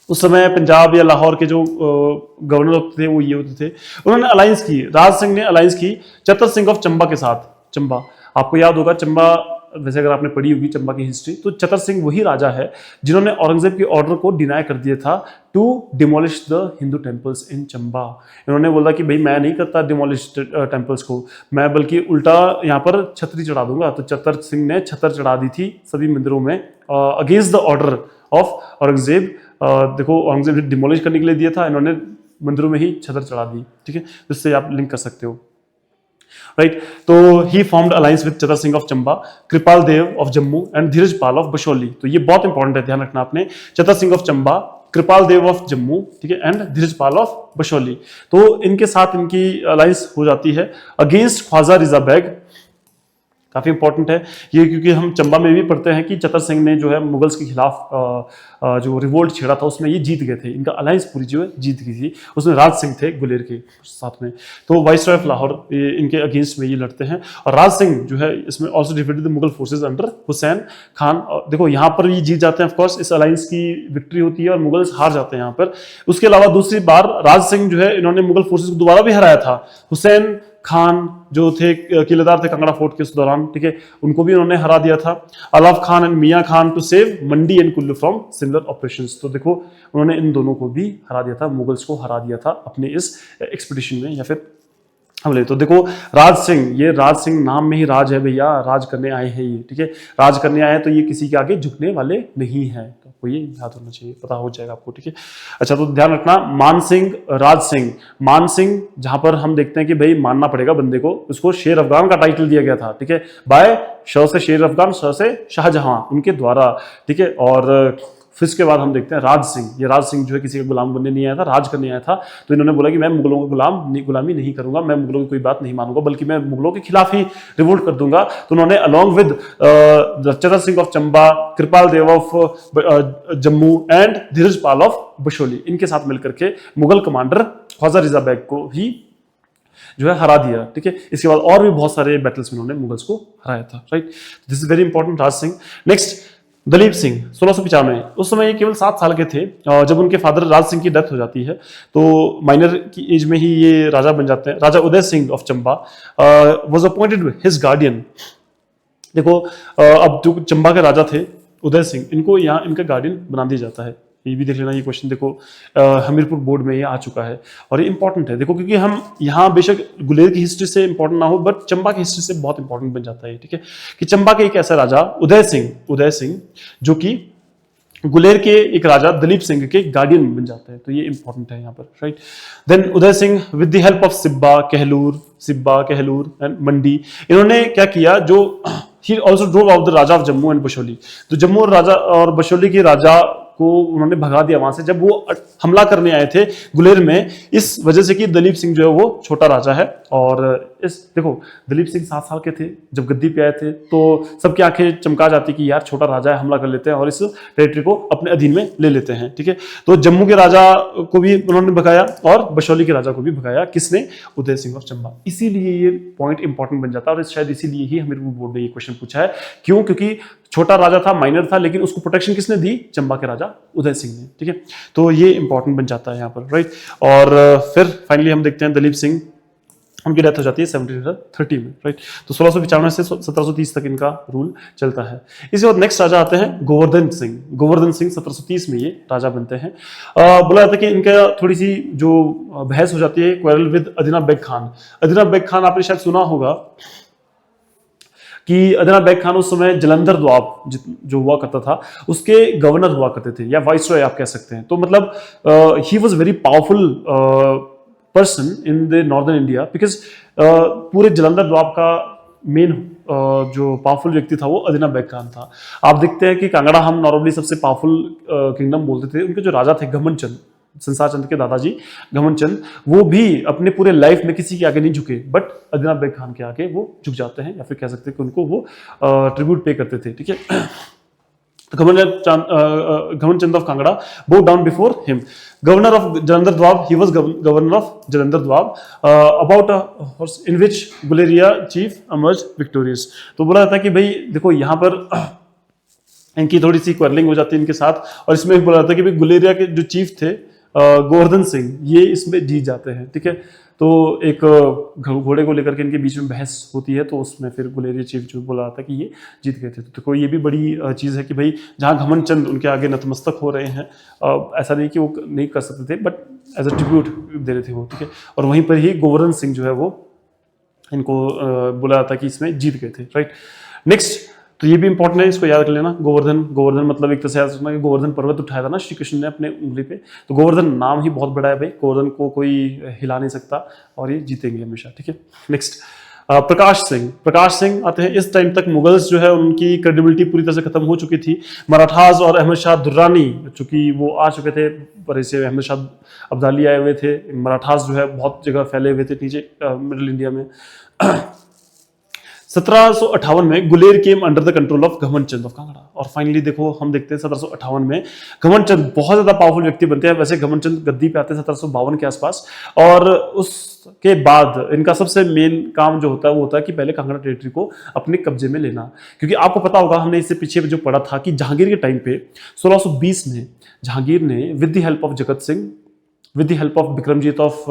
उस समय पंजाब या लाहौर के जो गवर्नर होते थे वो ये होते थे। उन्होंने अलायंस की, राज सिंह ने अलायंस की चतर सिंह ऑफ चंबा के साथ। चंबा आपको याद होगा, चंबा वैसे अगर आपने पढ़ी होगी चंबा की हिस्ट्री, तो चतर सिंह वही राजा है जिन्होंने औरंगजेब के ऑर्डर को डिनाई कर दिया था to demolish the Hindu temples in Chamba. इन्होंने बोला कि भाई मैं नहीं करता डिमोलिश टेम्पल्स को, मैं बल्कि उल्टा यहाँ पर छतरी चढ़ा दूंगा। तो चतर सिंह ने छतर चढ़ा दी थी सभी मंदिरों में against the order of Aurangzeb. देखो औरंगजेब ने डिमोलिश करने के लिए दिया था, इन्होंने मंदिरों में ही छतर चढ़ा दी, ठीक है। जिससे आप लिंक कर सकते हो, राइट। तो he formed alliance with Chatar Singh of Chamba, Kripal Dev of Jammu and Dhiraj Pal of Basohli. तो ये बहुत इंपॉर्टेंट है, ध्यान रखना आपने। चतर सिंह ऑफ चंबा, कृपाल देव ऑफ जम्मू, ठीक है, एंड धीरज पाल ऑफ बशोली। तो इनके साथ इनकी अलायंस हो जाती है अगेंस्ट ख्वाजा रिजा बैग। काफी इंपॉर्टेंट है ये, क्योंकि हम चंबा में भी पढ़ते हैं कि चतर सिंह ने जो है मुगल्स के खिलाफ जो रिवोल्ट छेड़ा था उसमें ये जीत गए थे। इनका अलायंस पूरी जो है जीत गई थी, उसमें राज सिंह थे गुलेर के साथ में। तो वाइसरॉय ऑफ लाहौर इनके अगेंस्ट में ये लड़ते हैं, और राज सिंह जो है इसमें also defeated the Mughal forces under Hussain Khan. देखो यहाँ पर ये जीत जाते हैं, ऑफकोर्स इस अलायंस की विक्ट्री होती है और मुगल्स हार जाते हैं यहाँ पर। उसके अलावा दूसरी बार राज सिंह जो है इन्होंने मुगल फोर्सेज को दोबारा भी हराया था। हुसैन खान जो थे किलेदार थे कांगड़ा फोर्ट के उस दौरान, ठीक है, उनको भी उन्होंने हरा दिया था। Alaf Khan and Mian Khan to save Mandi and Kullu from similar operations. तो देखो उन्होंने इन दोनों को भी हरा दिया था, मुगल्स को हरा दिया था अपने इस एक्सपीडिशन में या फिर हमले। तो देखो राज सिंह, ये राज सिंह नाम में ही राज है भैया, राज करने आए हैं ये, ठीक है, राज करने आए हैं, तो ये किसी के आगे झुकने वाले नहीं है। तो आपको ये याद होना चाहिए, पता हो जाएगा आपको, ठीक है। अच्छा तो ध्यान रखना, मान सिंह, राज सिंह। मान सिंह जहां पर हम देखते हैं कि भाई मानना पड़ेगा बंदे को, उसको शेर अफगान का टाइटल दिया गया था, ठीक है, बाय श से शेर अफगान, श से शाहजहां, उनके द्वारा, ठीक है। और फिर उसके बाद हम देखते हैं राज सिंह। ये राज सिंह जो है किसी का गुलाम बनने नहीं आया था, राज करने आया था। तो इन्होंने बोला कि मैं मुगलों का गुलामी नहीं करूंगा, मैं मुगलों की कोई बात नहीं मानूंगा, बल्कि मैं मुगलों के खिलाफ ही रिवोल्ट कर दूंगा। तो उन्होंने along with Chatar Singh of Chamba, Kripal Dev of Jammu and Dhiraj Pal of Basohli, इनके साथ मिलकर के मुगल कमांडर ख्वाजा रिजा बेग को ही जो है हरा दिया। ठीक है, इसके बाद और भी बहुत सारे बैटल्स में उन्होंने मुगल्स को हराया था। Right, this is very important Raj Singh. Next Dalip Singh 1695, उस समय ये केवल 7 साल के थे जब उनके फादर राज सिंह की डेथ हो जाती है। तो माइनर की एज में ही ये राजा बन जाते हैं। Raja Uday Singh of Chamba was appointed his guardian. देखो अब जो चंबा के राजा थे उदय सिंह, इनको यहाँ इनका गार्डियन बना दिया जाता है। ये भी देख लेना, ये क्वेश्चन देखो हमीरपुर बोर्ड में ये आ चुका है और ये इंपॉर्टेंट है। देखो क्योंकि हम यहाँ बेशक गुलेर की हिस्ट्री से इंपॉर्टेंट ना हो, बट चंबा की हिस्ट्री से बहुत इंपॉर्टेंट बन जाता है। ठीक है, कि चंबा के एक ऐसा राजा उदय सिंह जो कि गुलेर के एक राजा दलीप सिंह के गार्डियन बन जाते हैं। तो ये इंपॉर्टेंट है यहाँ पर। Right, then Uday Singh with the help of Sibba Kahlur and Mandi, इन्होंने क्या किया, जो he also drove out the raja of Jammu and Basohli. तो जम्मू और बशोली के राजा को उन्होंने भगा दिया वहां से जब वो हमला करने आए थे गुलेर में, इस वजह से कि दलीप सिंह जो है वो छोटा राजा है। और इस देखो दलीप सिंह 7 साल के थे जब गद्दी पे आए थे, तो सबकी आंखें चमका जाती कि यार छोटा राजा है, हमला कर लेते हैं और इस टेरिटरी को अपने अधीन में ले लेते हैं। ठीक है, तो जम्मू के राजा को भी उन्होंने भगाया और बशौली के राजा को भी भगाया। किसने? उदय सिंह ऑफ चंबा। इसीलिए ये पॉइंट इंपॉर्टेंट बन जाता है और शायद इसीलिए ही हमीरपुर बोर्ड ने ये क्वेश्चन पूछा है। क्यों? क्योंकि छोटा राजा था, माइनर था, लेकिन उसको प्रोटेक्शन किसने दी? चंबा के राजा उदय सिंह ने। ठीक है, तो ये इंपॉर्टेंट बन जाता है यहाँ पर। राइट, और फिर फाइनली हम देखते हैं दलीप सिंह, उनकी डेथ हो जाती है 1730 में। राइट, तो 1695 से 1730 तक इनका रूल चलता है। इसके बाद नेक्स्ट राजा आते हैं गोवर्धन सिंह 1730 में ये राजा बनते हैं। बोला जाता है कि इनका थोड़ी सी जो बहस हो जाती है, क्वेरल विद अदीना बेग खान। आपने शायद सुना होगा कि अदीना बेग खान उस समय जलंधर द्वाब जो हुआ करता था उसके गवर्नर हुआ करते थे, या वाइसरॉय आप कह सकते हैं। तो मतलब he was very powerful person in the northern India, because पूरे जलंधर द्वाब का मेन जो पावरफुल व्यक्ति था वो अदीना बेग खान था। आप देखते हैं कि कांगड़ा हम नॉर्मली सबसे पावरफुल किंगडम बोलते थे। उनके जो राजा थे घमंड चंद, संसार चंद के दादाजी घमंड चंद, वो भी अपने पूरे लाइफ में किसी के आगे नहीं झुके, बट अदीना बेग खान के आगे वो झुक जाते हैं, या फिर कह सकते हैं कि उनको वो ट्रिब्यूट पे करते थे। ठीक है, Ghamand Chand of Kangra bow down before him. Governor of Jalandhar Doab, he was governor of Jalandhar Doab, about a horse in which Guleria chief emerged victorious. तो बोला जाता है कि भाई देखो यहाँ पर इनकी थोड़ी सी क्वेरलिंग हो जाती है इनके साथ, और इसमें बोला जाता है कि भाई गुलेरिया के जो चीफ थे गोवर्धन सिंह, ये इसमें जीत जाते हैं। ठीक है, तो एक घोड़े को लेकर के इनके बीच में बहस होती है, तो उसमें फिर गुलेरिया चीफ जो बोला जाता है कि ये जीत गए थे। तो देखो ये भी बड़ी चीज़ है कि भाई जहाँ घमंड चंद उनके आगे नतमस्तक हो रहे हैं, ऐसा नहीं कि वो नहीं कर सकते थे, बट एज अ ट्रिब्यूट दे रहे थे वो। ठीक है, और वहीं पर ही गोवर्धन सिंह जो है वो इनको बोला जाता है कि इसमें जीत गए थे। राइट, नेक्स्ट, तो ये भी इंपॉर्टेंट है, इसको याद कर लेना। गोवर्धन मतलब एक तरह से याद रखना कि गोवर्धन पर्वत उठाया था ना श्री कृष्ण ने अपने उंगली पे, तो गोवर्धन नाम ही बहुत बड़ा है भाई, गोवर्धन को कोई हिला नहीं सकता और ये जीतेंगे हमेशा। ठीक है, नेक्स्ट प्रकाश सिंह आते हैं। इस टाइम तक मुगल्स जो है उनकी क्रेडिबिलिटी पूरी तरह से खत्म हो चुकी थी। मराठास और अहमद शाह दुर्रानी चूंकि वो आ चुके थे, पर इसे अहमद शाह अब्दाली आए हुए थे। मराठास जो है बहुत जगह फैले हुए थे नीचे मिडिल इंडिया में। 1758 में Guler came under the control of घमंड चंद ऑफ कांगड़ा। और फाइनली देखो हम देखते हैं 1758 में घमंड चंद बहुत ज्यादा पावरफुल व्यक्ति बनते हैं। वैसे घमंड चंद गद्दी पे आते हैं 1752 के आसपास, और उसके बाद इनका सबसे मेन काम जो होता है वो होता है कि पहले कांगड़ा टेरिटरी को अपने कब्जे में लेना। क्योंकि आपको पता होगा, हमने इससे पीछे जो पढ़ा था कि जहांगीर के टाइम पे 1620 में जहांगीर ने with the help of Jagat Singh, with the help of Bikramjit of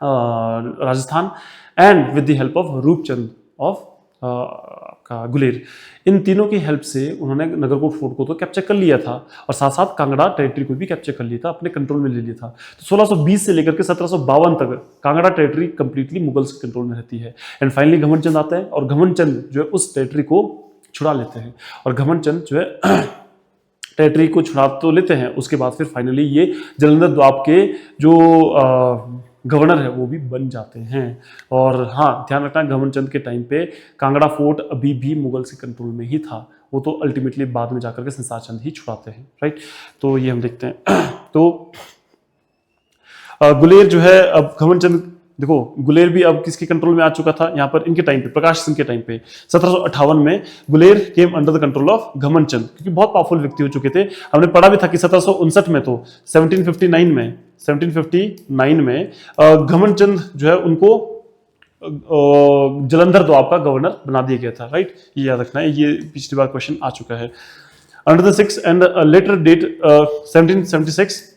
Rajasthan and with the help of Rupchand of का गुलेर, इन तीनों की हेल्प से उन्होंने नगरकोट फोर्ट को तो कैप्चर कर लिया था, और साथ साथ कांगड़ा टेरिटरी को भी कैप्चर कर लिया था, अपने कंट्रोल में ले लिया था। तो 1620 से लेकर के 1752 तक कांगड़ा टेरिटरी कंप्लीटली मुगल्स के कंट्रोल में रहती है। एंड फाइनली घमंड चंद आता है और घमंड चंद जो है उस टेरिटरी को छुड़ा लेते हैं, और घमंड चंद जो है टेरिटरी को छुड़ा तो लेते हैं, उसके बाद फिर फाइनली ये जलंधर द्वाब के जो गवर्नर है वो भी बन जाते हैं। और हाँ, ध्यान रखना घमंड चंद के टाइम पे कांगड़ा फोर्ट अभी भी मुगल के कंट्रोल में ही था, वो तो अल्टीमेटली बाद में जाकर के संसार चंद ही छुड़ाते हैं, राइट। तो ये हम देखते हैं। तो गुलेर जो है, अब घमंड चंद, देखो गुलेर भी अब किसके कंट्रोल में आ चुका था, यहाँ पर इनके टाइम पे, प्रकाश सिंह के टाइम पे 1758 में Guler came under the control of घमंड चंद, क्योंकि बहुत पावरफुल व्यक्ति हो चुके थे। हमने पढ़ा भी था कि 1759 में, तो 1759 में घमंड चंद जो है उनको जलंधर द्वाब का गवर्नर बना दिया गया था, राइट। ये याद रखना है, ये पिछली बार क्वेश्चन आ चुका है। Under the 6 and later date 1776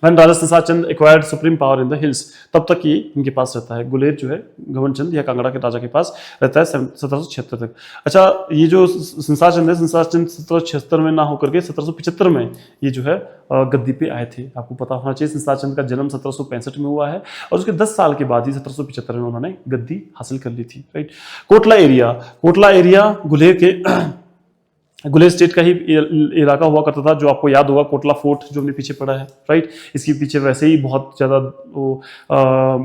when Raja Sansar Chand acquired supreme power in the hills, तब तक ये इनके पास रहता है, गुलेर जो है घमंड चंद या कांगड़ा के राजा के पास रहता है 1776 तक। अच्छा, ये जो संसार चंद है, संसार चंद 1776 में ना होकर के 1775 में ये जो है गद्दी पे आए थे। आपको पता होना चाहिए संसार चंद का जन्म 1765 में हुआ है और उसके 10 साल के बाद ही 1775 में उन्होंने गद्दी हासिल कर ली थी, राइट। कोटला एरिया गुलेर के गुलेर स्टेट का ही इलाका हुआ करता था, जो आपको याद होगा कोटला फोर्ट जो हमने पीछे पढ़ा है, राइट। इसके पीछे वैसे ही बहुत ज़्यादा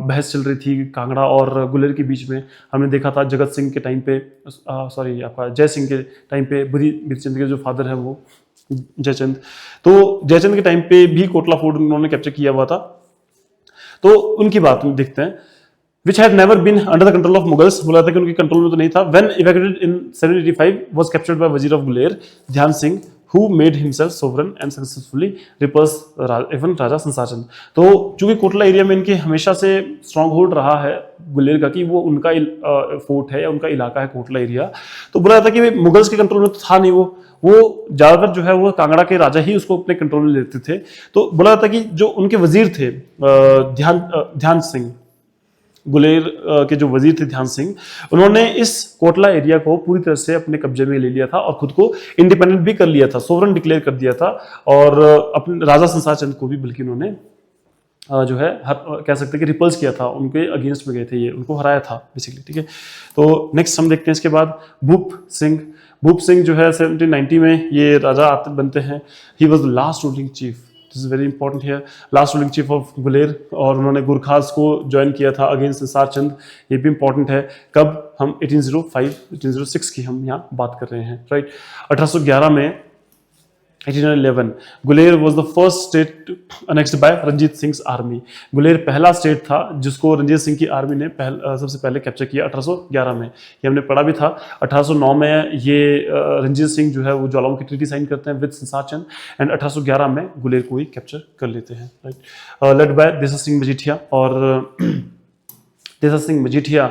बहस चल रही थी कांगड़ा और गुलेर के बीच में। हमने देखा था जगत सिंह के टाइम पे, सॉरी आपका जय सिंह के टाइम पे, बीरचंद के जो फादर है वो जयचंद, तो जयचंद के टाइम पे भी कोटला फोर्ट उन्होंने कैप्चर किया हुआ था। तो उनकी बात देखते हैं। which had never been under the control of Mughals, बोला था कि उनके कंट्रोल में तो नहीं था। When evacuated in 785 was captured by Wazir of Guler, ध्यान Singh, who made himself sovereign and successfully repulsed even राजा संसार चंद। तो चूंकि कोटला एरिया में इनके हमेशा से स्ट्रॉन्ग होल्ड रहा है गुलेर का, कि वो उनका फोर्ट है या उनका इलाका है कोटला एरिया, तो बोला जाता है कि मुगल्स के कंट्रोल में तो था नहीं, वो ज्यादातर जो है वो कांगड़ा के राजा ही उसको अपने कंट्रोल में लेते थे। तो बोला जाता है कि जो उनके वजीर थे ध्यान सिंह, गुलेर के जो वजीर थे ध्यान सिंह, उन्होंने इस कोटला एरिया को पूरी तरह से अपने कब्जे में ले लिया था और खुद को इंडिपेंडेंट भी कर लिया था, सोवरन डिक्लेयर कर दिया था। और अपने राजा संसार चंद को भी बल्कि उन्होंने जो है कह सकते हैं कि रिपल्स किया था, उनके अगेंस्ट में गए थे, ये उनको हराया था बेसिकली, ठीक है। तो नेक्स्ट हम देखते हैं इसके बाद भूप सिंह जो है 1790 में ये राजा बनते हैं। He was the last ruling chief, this is very important here, last ruling chief of Guler, और उन्होंने गुरखास को ज्वाइन किया था अगेंस्ट संसार चंद। ये भी इंपॉर्टेंट है। कब? हम 1806 की हम यहाँ बात कर रहे हैं, राइट। 1811 में 1811 Guler was the first state annexed by Ranjit Singh army. Guler पहला स्टेट था जिसको रंजीत सिंह की आर्मी ने सबसे पहले कैप्चर किया 1811 में। ये हमने पढ़ा भी था। 1809 में ये रंजीत सिंह जो है वो ज्वालामुखी ट्रीटी साइन करते हैं विद संसार चंद, एंड 1811 में गुलेर को ही कैप्चर कर लेते हैं, right. Led by Desar Singh Majithia, और देसर सिंह मजीठिया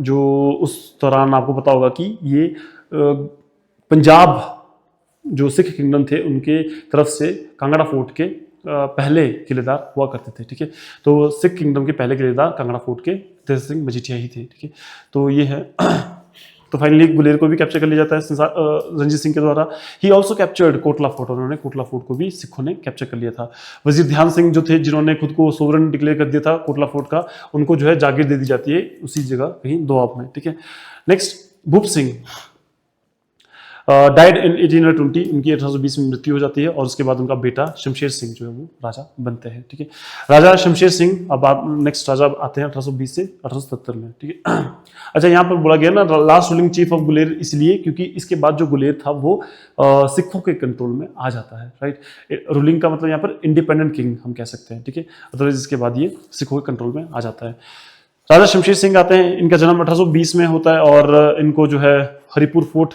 जो उस दौरान आपको पता होगा कि ये पंजाब जो सिख किंगडम थे उनके तरफ से कांगड़ा फोर्ट के पहले किलेदार हुआ करते थे, ठीक है। तो सिख किंगडम के पहले किलेदार कांगड़ा फोर्ट के देसर सिंह मजीठिया ही थे, ठीक है। तो ये है। तो फाइनली गुलेर को भी कैप्चर कर लिया जाता है रंजीत सिंह के द्वारा। He also captured Kotla fort, उन्होंने कोटला फोर्ट को भी सिखों ने कैप्चर कर लिया था। वजीर ध्यान सिंह जो थे, जिन्होंने खुद को सोवरन डिक्लेयर कर दिया था कोटला फोर्ट का, उनको जो है जागीर दे दी जाती है उसी जगह कहीं दोआब में, ठीक है। Next Bhoop Singh died in 1820, उनकी 1820 में मृत्यु हो जाती है, और उसके बाद उनका बेटा शमशेर सिंह जो है वो राजा बनते हैं, ठीक है। राजा शमशेर सिंह, अब आप नेक्स्ट राजा आते हैं 1820 से 1877 में, ठीक है। अच्छा, यहाँ पर बोला गया ना last ruling chief of Guler, इसलिए क्योंकि इसके बाद जो गुलेर था वो सिखों के कंट्रोल में आ जाता है, राइट। रूलिंग का मतलब यहाँ पर इंडिपेंडेंट किंग हम कह सकते हैं, ठीक है। अदरवाइज इसके बाद ये सिखों के कंट्रोल में आ जाता है। राजा शमशेर सिंह आते हैं, इनका जन्म 1820 में होता है, और इनको जो है हरिपुर फोर्ट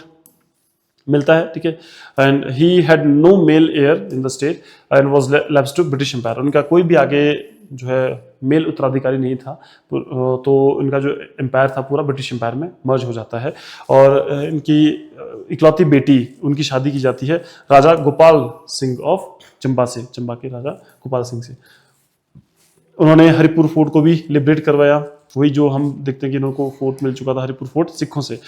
मिलता है, ठीक है। And he had no male heir in the state and was lapse to British Empire. उनका कोई भी आगे जो है मेल उत्तराधिकारी नहीं था, तो इनका जो एम्पायर था पूरा ब्रिटिश एम्पायर में मर्ज हो जाता है। और इनकी इकलौती बेटी, उनकी शादी की जाती है राजा गोपाल सिंह ऑफ चंबा से, चंबा के राजा गोपाल सिंह से। उन्होंने हरिपुर फोर्ट को भी लिबरेट करवाया, वही जो हम देखते हैं कि इनको फोर्ट मिल चुका था हरिपुर फोर्ट सिखों से।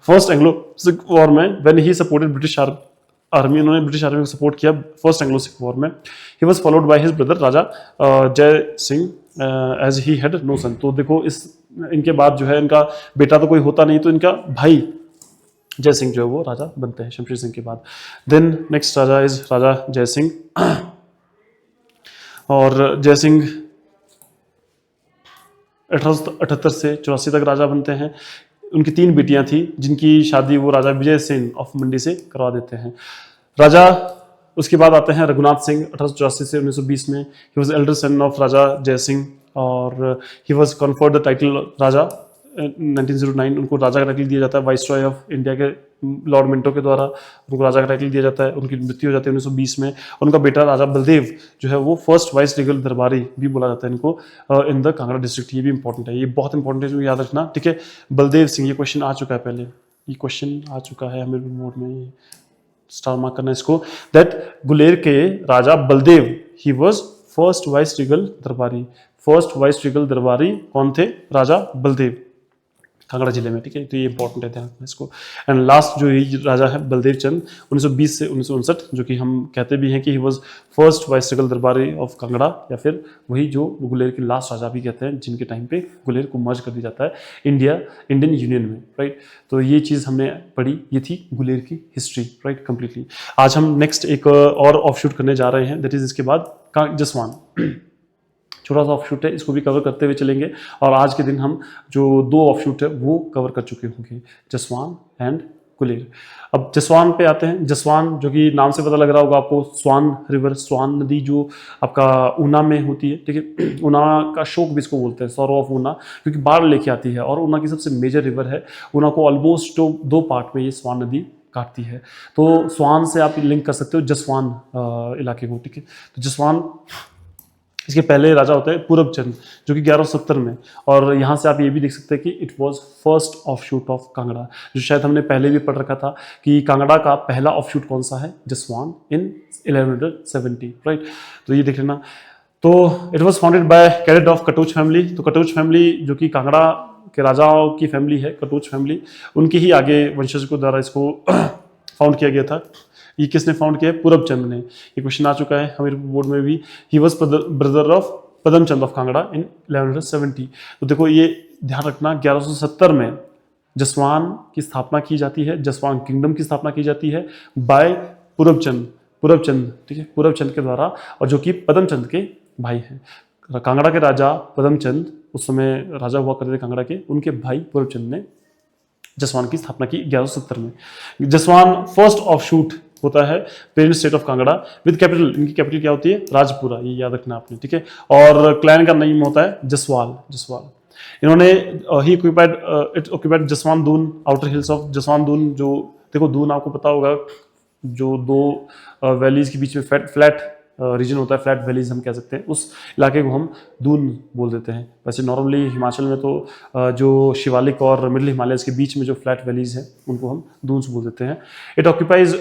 फर्स्ट एंग्लो सिख वॉर में when he supported British army, उन्होंने ब्रिटिश आर्मी को सपोर्ट किया फर्स्ट एंग्लो सिख वॉर में। He was followed by his brother Raja Jai Singh as he had no son. तो देखो इनके बाद जो है इनका बेटा तो कोई होता नहीं, तो इनका भाई जय सिंह जो है वो राजा बनते हैं शमशेर सिंह के बाद। देन नेक्स्ट राजा इज राजा जय सिंह, और जय सिंह 1878 से 84 तक राजा बनते हैं। उनकी 3 बेटियां थी जिनकी शादी वो राजा विजय सेन ऑफ मंडी से करवा देते हैं। राजा उसके बाद आते हैं रघुनाथ सिंह 1884 से 1920 में। He was elder son of Raja Jai Singh और he was conferred the title Raja 1909। उनको राजा का टाइटल दिया जाता है वाइस रॉय ऑफ इंडिया के लॉर्ड मिंटो के द्वारा उनको राजा का टाइटल दिया जाता है। उनकी मृत्यु हो जाती है 1920 में। उनका बेटा राजा बलदेव जो है वो फर्स्ट वाइस रीगल दरबारी भी बोला जाता है इनको इन द कांगड़ा डिस्ट्रिक्ट। ये भी इंपॉर्टेंट है, ये बहुत इंपॉर्टेंट है जो याद रखना, ठीक है। बलदेव सिंह, ये क्वेश्चन आ चुका है पहले, ये क्वेश्चन आ चुका है हमें बोर्ड में, स्टार मार्क करना इसको। दैट गुलेर के Raja Baldev he was first viceregal darbari. First viceregal darbari कौन थे? राजा बलदेव, कांगड़ा जिले में, ठीक है। तो ये इंपॉर्टेंट है, ध्यान रखना इसको। एंड लास्ट जो ये राजा है बलदेव चंद 1920 से 1959, जो कि हम कहते भी हैं कि he was first viceregal दरबारी ऑफ कांगड़ा, या फिर वही जो गुलेर के लास्ट राजा भी कहते हैं जिनके टाइम पे गुलेर को मर्ज कर दिया जाता है इंडियन यूनियन में, राइट। तो ये चीज़ हमने पढ़ी, ये थी गुलेर की हिस्ट्री, राइट, कंप्लीटली। आज हम नेक्स्ट एक और ऑफशूट करने जा रहे हैं, दैट इज इसके बाद जसवान। छोटा सा ऑफशूट है, इसको भी कवर करते हुए चलेंगे। और आज के दिन हम जो 2 ऑफशूट है वो कवर कर चुके होंगे, जसवान एंड गुलेर। अब जसवान पे आते हैं। जसवान, जो कि नाम से पता लग रहा होगा आपको, स्वान रिवर, स्वान नदी जो आपका ऊना में होती है, ठीक है। ऊना का शोक भी इसको बोलते हैं, सॉरो ऑफ ऊना, क्योंकि बाढ़ लेके आती है और ऊना की सबसे मेजर रिवर है। ऊना को ऑलमोस्ट 2 पार्ट में ये स्वान नदी काटती है। तो स्वान से आप लिंक कर सकते हो जसवान इलाके को, ठीक है। तो जसवान, इसके पहले राजा होता है पूरबचंद जो कि 1170 में, और यहाँ से आप ये भी देख सकते हैं कि it was first offshoot of Kangra, जो शायद हमने पहले भी पढ़ रखा था कि कांगड़ा का पहला ऑफशूट कौन सा है, जसवान इन 1170, राइट। तो ये देख लेना। तो it was founded by cadet of Katoch family. तो कटोच फैमिली जो कि कांगड़ा के राजाओं की फैमिली है, कटोच फैमिली, उनके ही आगे वंशज को द्वारा इसको फाउंड किया गया था। ये किसने फाउंड किया है? पूरबचंद ने। ये क्वेश्चन आ चुका है हमारे बोर्ड में भी। He was brother of Padamchand of Kangra in 1170। तो देखो ये ध्यान रखना, 1170 में जसवान की स्थापना की जाती है, जसवान किंगडम की स्थापना की जाती है बाय पूरबचंद, ठीक है, पूरबचंद के द्वारा, और जो कि पदमचंद के भाई हैं। कांगड़ा के राजा पदमचंद उस समय राजा हुआ करते थे कांगड़ा के, उनके भाई पूरबचंद ने जसवान की स्थापना की 1170 में। जसवान फर्स्ट ऑफशूट होता है parent state of Kangra with capital, इनकी कैपिटल क्या होती है? राजपुरा, ये याद रखना आपने, ठीक है। और क्लैन का नेम होता है जसवाल। इन्होंने he occupied Jaswan Doon outer hills of Jaswan Doon. जो देखो दून आपको पता होगा, जो 2 वैलीज के बीच में फ्लैट रीजन होता है, फ्लैट वैलीज हम कह सकते हैं, उस इलाके को हम दून बोल देते हैं। वैसे नॉर्मली हिमाचल में तो जो शिवालिक और मिडिल हिमालयस के बीच में जो फ्लैट वैलीज हैं उनको हम दून से बोल देते हैं। इट ऑक्यूपाइज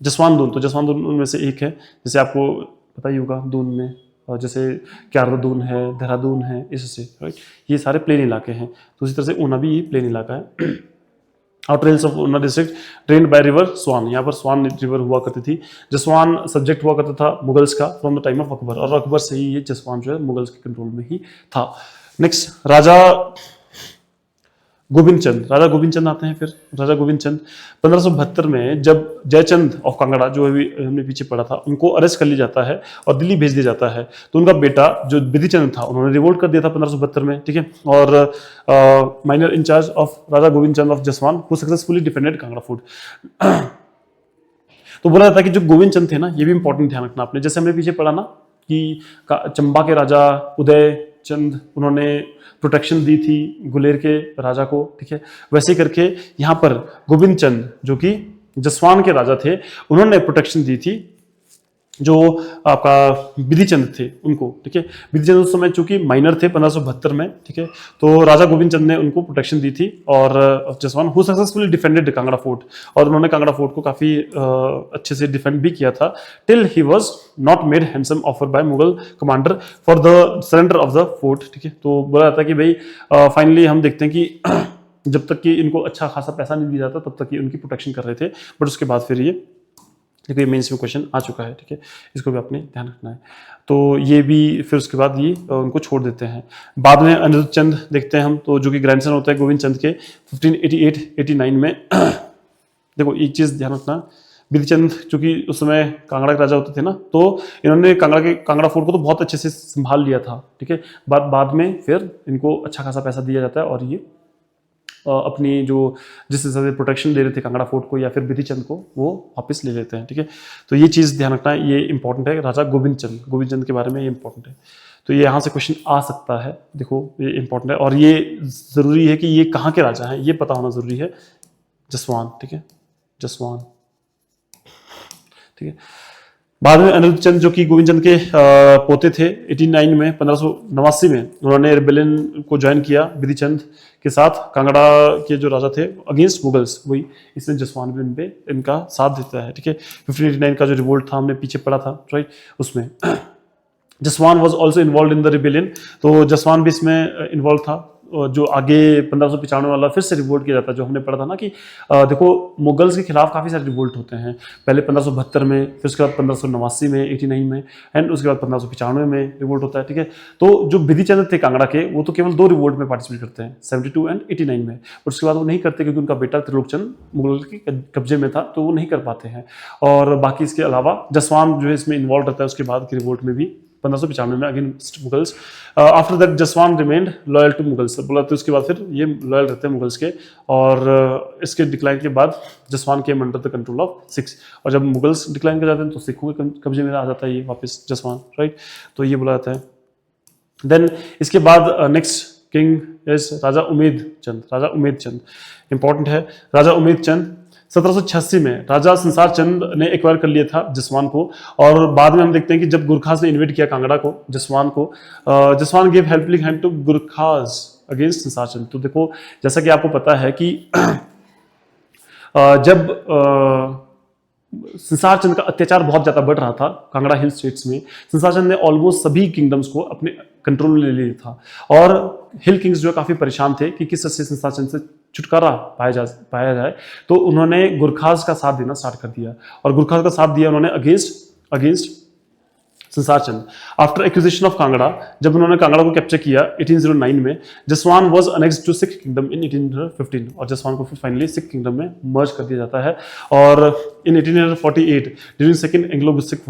जसवान दून, तो जसवान दून उनमें से एक है। जैसे आपको पता ही होगा दून में जैसे क्यारदा दून है, देहरादून है, इससे, राइट, ये सारे प्लेन इलाके हैं। तो उसी तरह से ऊना भी प्लेन इलाका है। Outer hills of Una district drained by river Swan, यहाँ पर स्वान रिवर हुआ करती थी। जसवान सब्जेक्ट हुआ करता था मुगल्स का from the time of Akbar, और अकबर से ही ये जसवान जो है मुगल्स के कंट्रोल में ही था। नेक्स्ट राजा गोविंद चंद, राजा गोविंद चंद आते हैं। फिर राजा गोविंद चंद 1572 में जब जयचंद ऑफ कांगड़ा, जो अभी हमने पीछे पढ़ा था, उनको अरेस्ट कर लिया जाता है और दिल्ली भेज दिया जाता है। तो उनका बेटा जो बिधिचंद था, उन्होंने रिवोल्ट कर दिया था 1572 में, ठीक है। और minor in charge of Raja Govind Chand of Jaswan who successfully defended Kangra fort. तो बोला जाता है कि जो गोविंद चंद थे ना, ये भी इंपॉर्टेंट ध्यान रखना आपने, जैसे हमने पीछे पढ़ा ना कि चंबा के राजा उदय चंद, उन्होंने प्रोटेक्शन दी थी गुलेर के राजा को, ठीक है। वैसे करके यहाँ पर गोविंद चंद जो कि जसवान के राजा थे, उन्होंने प्रोटेक्शन दी थी जो आपका बिधिचंद थे उनको, ठीक है। बिधिचंद उस समय चूंकि माइनर थे 1572 में, ठीक है। तो राजा गोविंद चंद ने उनको प्रोटेक्शन दी थी और Jaswan who successfully defended Kangra fort, और उन्होंने कांगड़ा फोर्ट को काफी अच्छे से डिफेंड भी किया था till he was not made handsome offer by Mughal commander for the surrender of the fort, ठीक है। तो बोला जाता है कि भाई फाइनली हम देखते हैं कि जब तक कि इनको अच्छा खासा पैसा नहीं दिया जाता तब तक ये उनकी प्रोटेक्शन कर रहे थे, बट उसके बाद फिर ये देखो ये मेंस में क्वेश्चन आ चुका है, ठीक है। इसको भी आपने ध्यान रखना है। तो ये भी फिर उसके बाद ये उनको छोड़ देते हैं। बाद में अनिरुद्ध चंद देखते हैं हम, तो जो कि ग्रैंडसन होता है गोविंद चंद के 1588-89 में। देखो एक चीज ध्यान रखना, बिधिचंद चूंकि उस समय कांगड़ा के राजा होते थे ना, तो इन्होंने कांगड़ा फोर्ट को तो बहुत अच्छे से संभाल लिया था, ठीक है। बाद में फिर इनको अच्छा खासा पैसा दिया जाता है और ये अपनी जो जिस हिसाब से प्रोटेक्शन दे रहे थे कांगड़ा फोर्ट को या फिर बिधि चंद को, वो वापस ले लेते हैं। ठीक है, तो ये चीज़ ध्यान रखना है, ये इंपॉर्टेंट है। राजा गोविंद चंद के बारे में ये इंपॉर्टेंट है, तो ये यहाँ से क्वेश्चन आ सकता है। देखो ये इंपॉर्टेंट है और ये ज़रूरी है कि ये कहाँ के राजा हैं, ये पता होना ज़रूरी है। जसवान, ठीक है, जसवान, ठीक है। बाद में अनिरुद्ध चंद जो कि गोविंद चंद के पोते थे, 89 में 1589 में उन्होंने रिबेलियन को ज्वाइन किया बिधि चंद के साथ। कांगड़ा के जो राजा थे अगेंस्ट मुगल्स, वही इसमें जसवान भी उन पे इनका साथ देता है। ठीक है, 1589 का जो रिवोल्ट था हमने पीछे पढ़ा था, राइट, उसमें Jaswan was also involve in the rebellion, तो जसवान भी इसमें इन्वॉल्व था। जो आगे 1595 वाला फिर से रिवोल्ट किया जाता है, जो हमने पढ़ा था ना कि देखो मुगल्स के खिलाफ काफ़ी सारे रिवोल्ट होते हैं, पहले 1572 में, फिर उसके बाद 1589 में, 89 में, एंड उसके बाद 1595 में रिवोल्ट होता है। ठीक है, तो जो बिधि चंद थे कांगड़ा के, वो तो केवल 2 रिवोल्ट में पार्टिसिपेट करते हैं, 72 एंड 89 में, और उसके बाद वो नहीं करते क्योंकि उनका बेटा त्रिलोक चंद मुगल के कब्जे में था, तो वो नहीं कर पाते हैं। और बाकी इसके अलावा जसवान जो है इसमें इन्वॉल्व रहता है उसके बाद के रिवोल्ट में भी 1595 में against Mughals. After that Jaswan remained loyal to Mughals, बोला तो उसके बाद फिर ये लॉयल रहते हैं मुगल्स के, और इसके डिक्लाइन के बाद Jaswan came under the control of Sikhs, और जब मुगल्स डिक्लाइन कर जाते हैं तो सिखों के कब्जे में आ जाता है ये वापस जसवान, राइट, तो ये बोला जाता है। देन इसके बाद next king is Raja Umed Chand, important है। राजा उमेद चंद 1786 में राजा संसार चंद ने एक्वायर कर लिया था जसवान को, और बाद में हम देखते हैं कि जब गुरखास ने इन्वेट किया कांगड़ा को, Jaswan give helping hand to Gurkhas against Sansar Chand. तो देखो जैसा कि आपको पता है कि जब संसार चंद का अत्याचार बहुत ज्यादा बढ़ रहा था कांगड़ा हिल स्टेट्स में, संसार चंद ने ऑलमोस्ट सभी किंगडम्स को अपने कंट्रोल में ले लिया था, और हिल किंग्स जो काफी परेशान थे कि किस तरह से संसार चंद से छुटकारा पाया जाए, तो उन्होंने गुरखास का साथ देना स्टार्ट कर दिया, और गुरखास का साथ दिया उन्होंने against Sansar Chand. After acquisition of Kangra, जब उन्होंने कांगड़ा को कैप्चर किया 1809 में, Jaswan was annexed to Sikh kingdom in 1815, और जसवान को फिर फाइनली सिख किंगडम में मर्ज कर दिया जाता है। और इन 1848 during second Anglo Sikh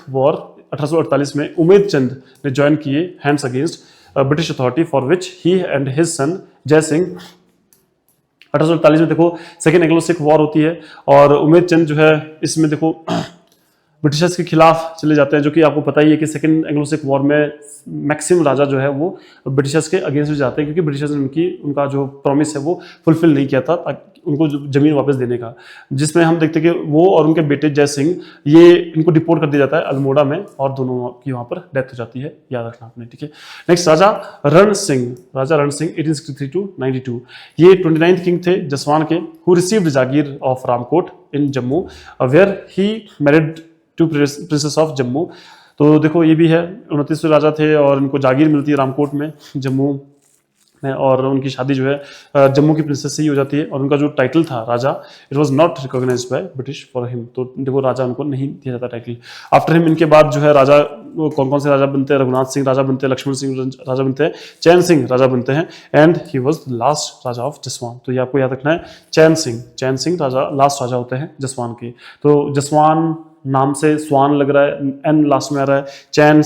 war 1848 में उमेद चंद ने ज्वाइन किए hands against British authority, for which he and his son जय सिंह। 1848 में देखो सेकेंड एंग्लो सिख वॉर होती है, और उमेद चंद जो है इसमें देखो ब्रिटिशर्स के खिलाफ चले जाते हैं, जो कि आपको पता ही है कि सेकेंड एंग्लो सिख वॉर में मैक्सिमम राजा जो है वो ब्रिटिशर्स के अगेंस्ट में जाते हैं, क्योंकि ब्रिटिशर्स ने उनका जो प्रॉमिस है वो फुलफिल नहीं किया था उनको जमीन वापस देने का, जिसमें हम देखते हैं कि वो और उनके बेटे जय सिंह, ये इनको डिपोर्ट कर दिया जाता है अल्मोड़ा में, और दोनों की वहाँ पर डेथ हो जाती है, याद रखना आपने। ठीक है, next Raja Rann Singh 1863 to 92, ये 29th किंग थे जसवान के, who received jagir of Ramkot in Jammu, where he married to princess of Jammu. तो देखो ये भी है 29वें राजा थे, और इनको जागीर मिलती है रामकोट में जम्मू में, और उनकी शादी जो है जम्मू की प्रिंसेस से ही हो जाती है, और उनका जो टाइटल था Raja, it was not recognised by British for him, तो देखो राजा उनको नहीं दिया जाता टाइटल। आफ्टर हिम इनके बाद जो है राजा कौन कौन से राजा बनते हैं, रघुनाथ सिंह राजा बनते हैं, लक्ष्मण सिंह राजा बनते हैं, चैन सिंह राजा बनते हैं, and he was the last Raja of Jaswan. तो ये आपको याद रखना है, चैन सिंह राजा लास्ट राजा होते हैं जसवान के। तो जसवान नाम से स्वान लग रहा है, एन लास्ट में आ रहा है, चैन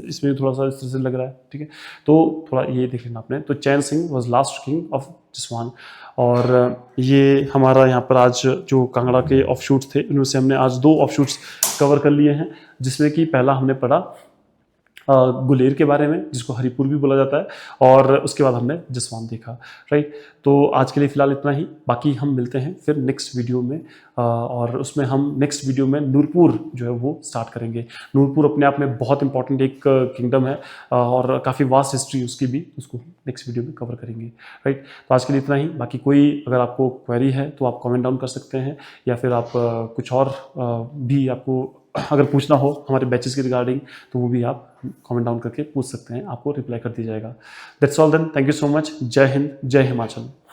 इसमें थोड़ा सा इस तरह से लग रहा है, ठीक है, तो थोड़ा ये देख लेना आपने। तो Chain Singh was last king of Jaswan, और ये हमारा यहाँ पर आज जो कांगड़ा के ऑफशूट्स थे, उनमें से हमने आज 2 ऑफशूट्स कवर कर लिए हैं, जिसमें कि पहला हमने पढ़ा गुलेर के बारे में, जिसको हरिपुर भी बोला जाता है, और उसके बाद हमने जसवान देखा, राइट। तो आज के लिए फिलहाल इतना ही, बाकी हम मिलते हैं फिर नेक्स्ट वीडियो में, और उसमें हम नेक्स्ट वीडियो में नूरपुर जो है वो स्टार्ट करेंगे। नूरपुर अपने आप में बहुत इंपॉर्टेंट एक किंगडम है, और काफ़ी वास्ट हिस्ट्री उसकी भी, उसको नेक्स्ट वीडियो में कवर करेंगे, राइट। तो आज के लिए इतना ही, बाकी कोई अगर आपको क्वेरी है तो आप कमेंट डाउन कर सकते हैं, या फिर आप कुछ और भी आपको अगर पूछना हो हमारे बैचेस के रिगार्डिंग, तो वो भी आप कमेंट डाउन करके पूछ सकते हैं, आपको रिप्लाई कर दिया जाएगा। That's all then, thank you so much, जय हिंद, जय हिमाचल।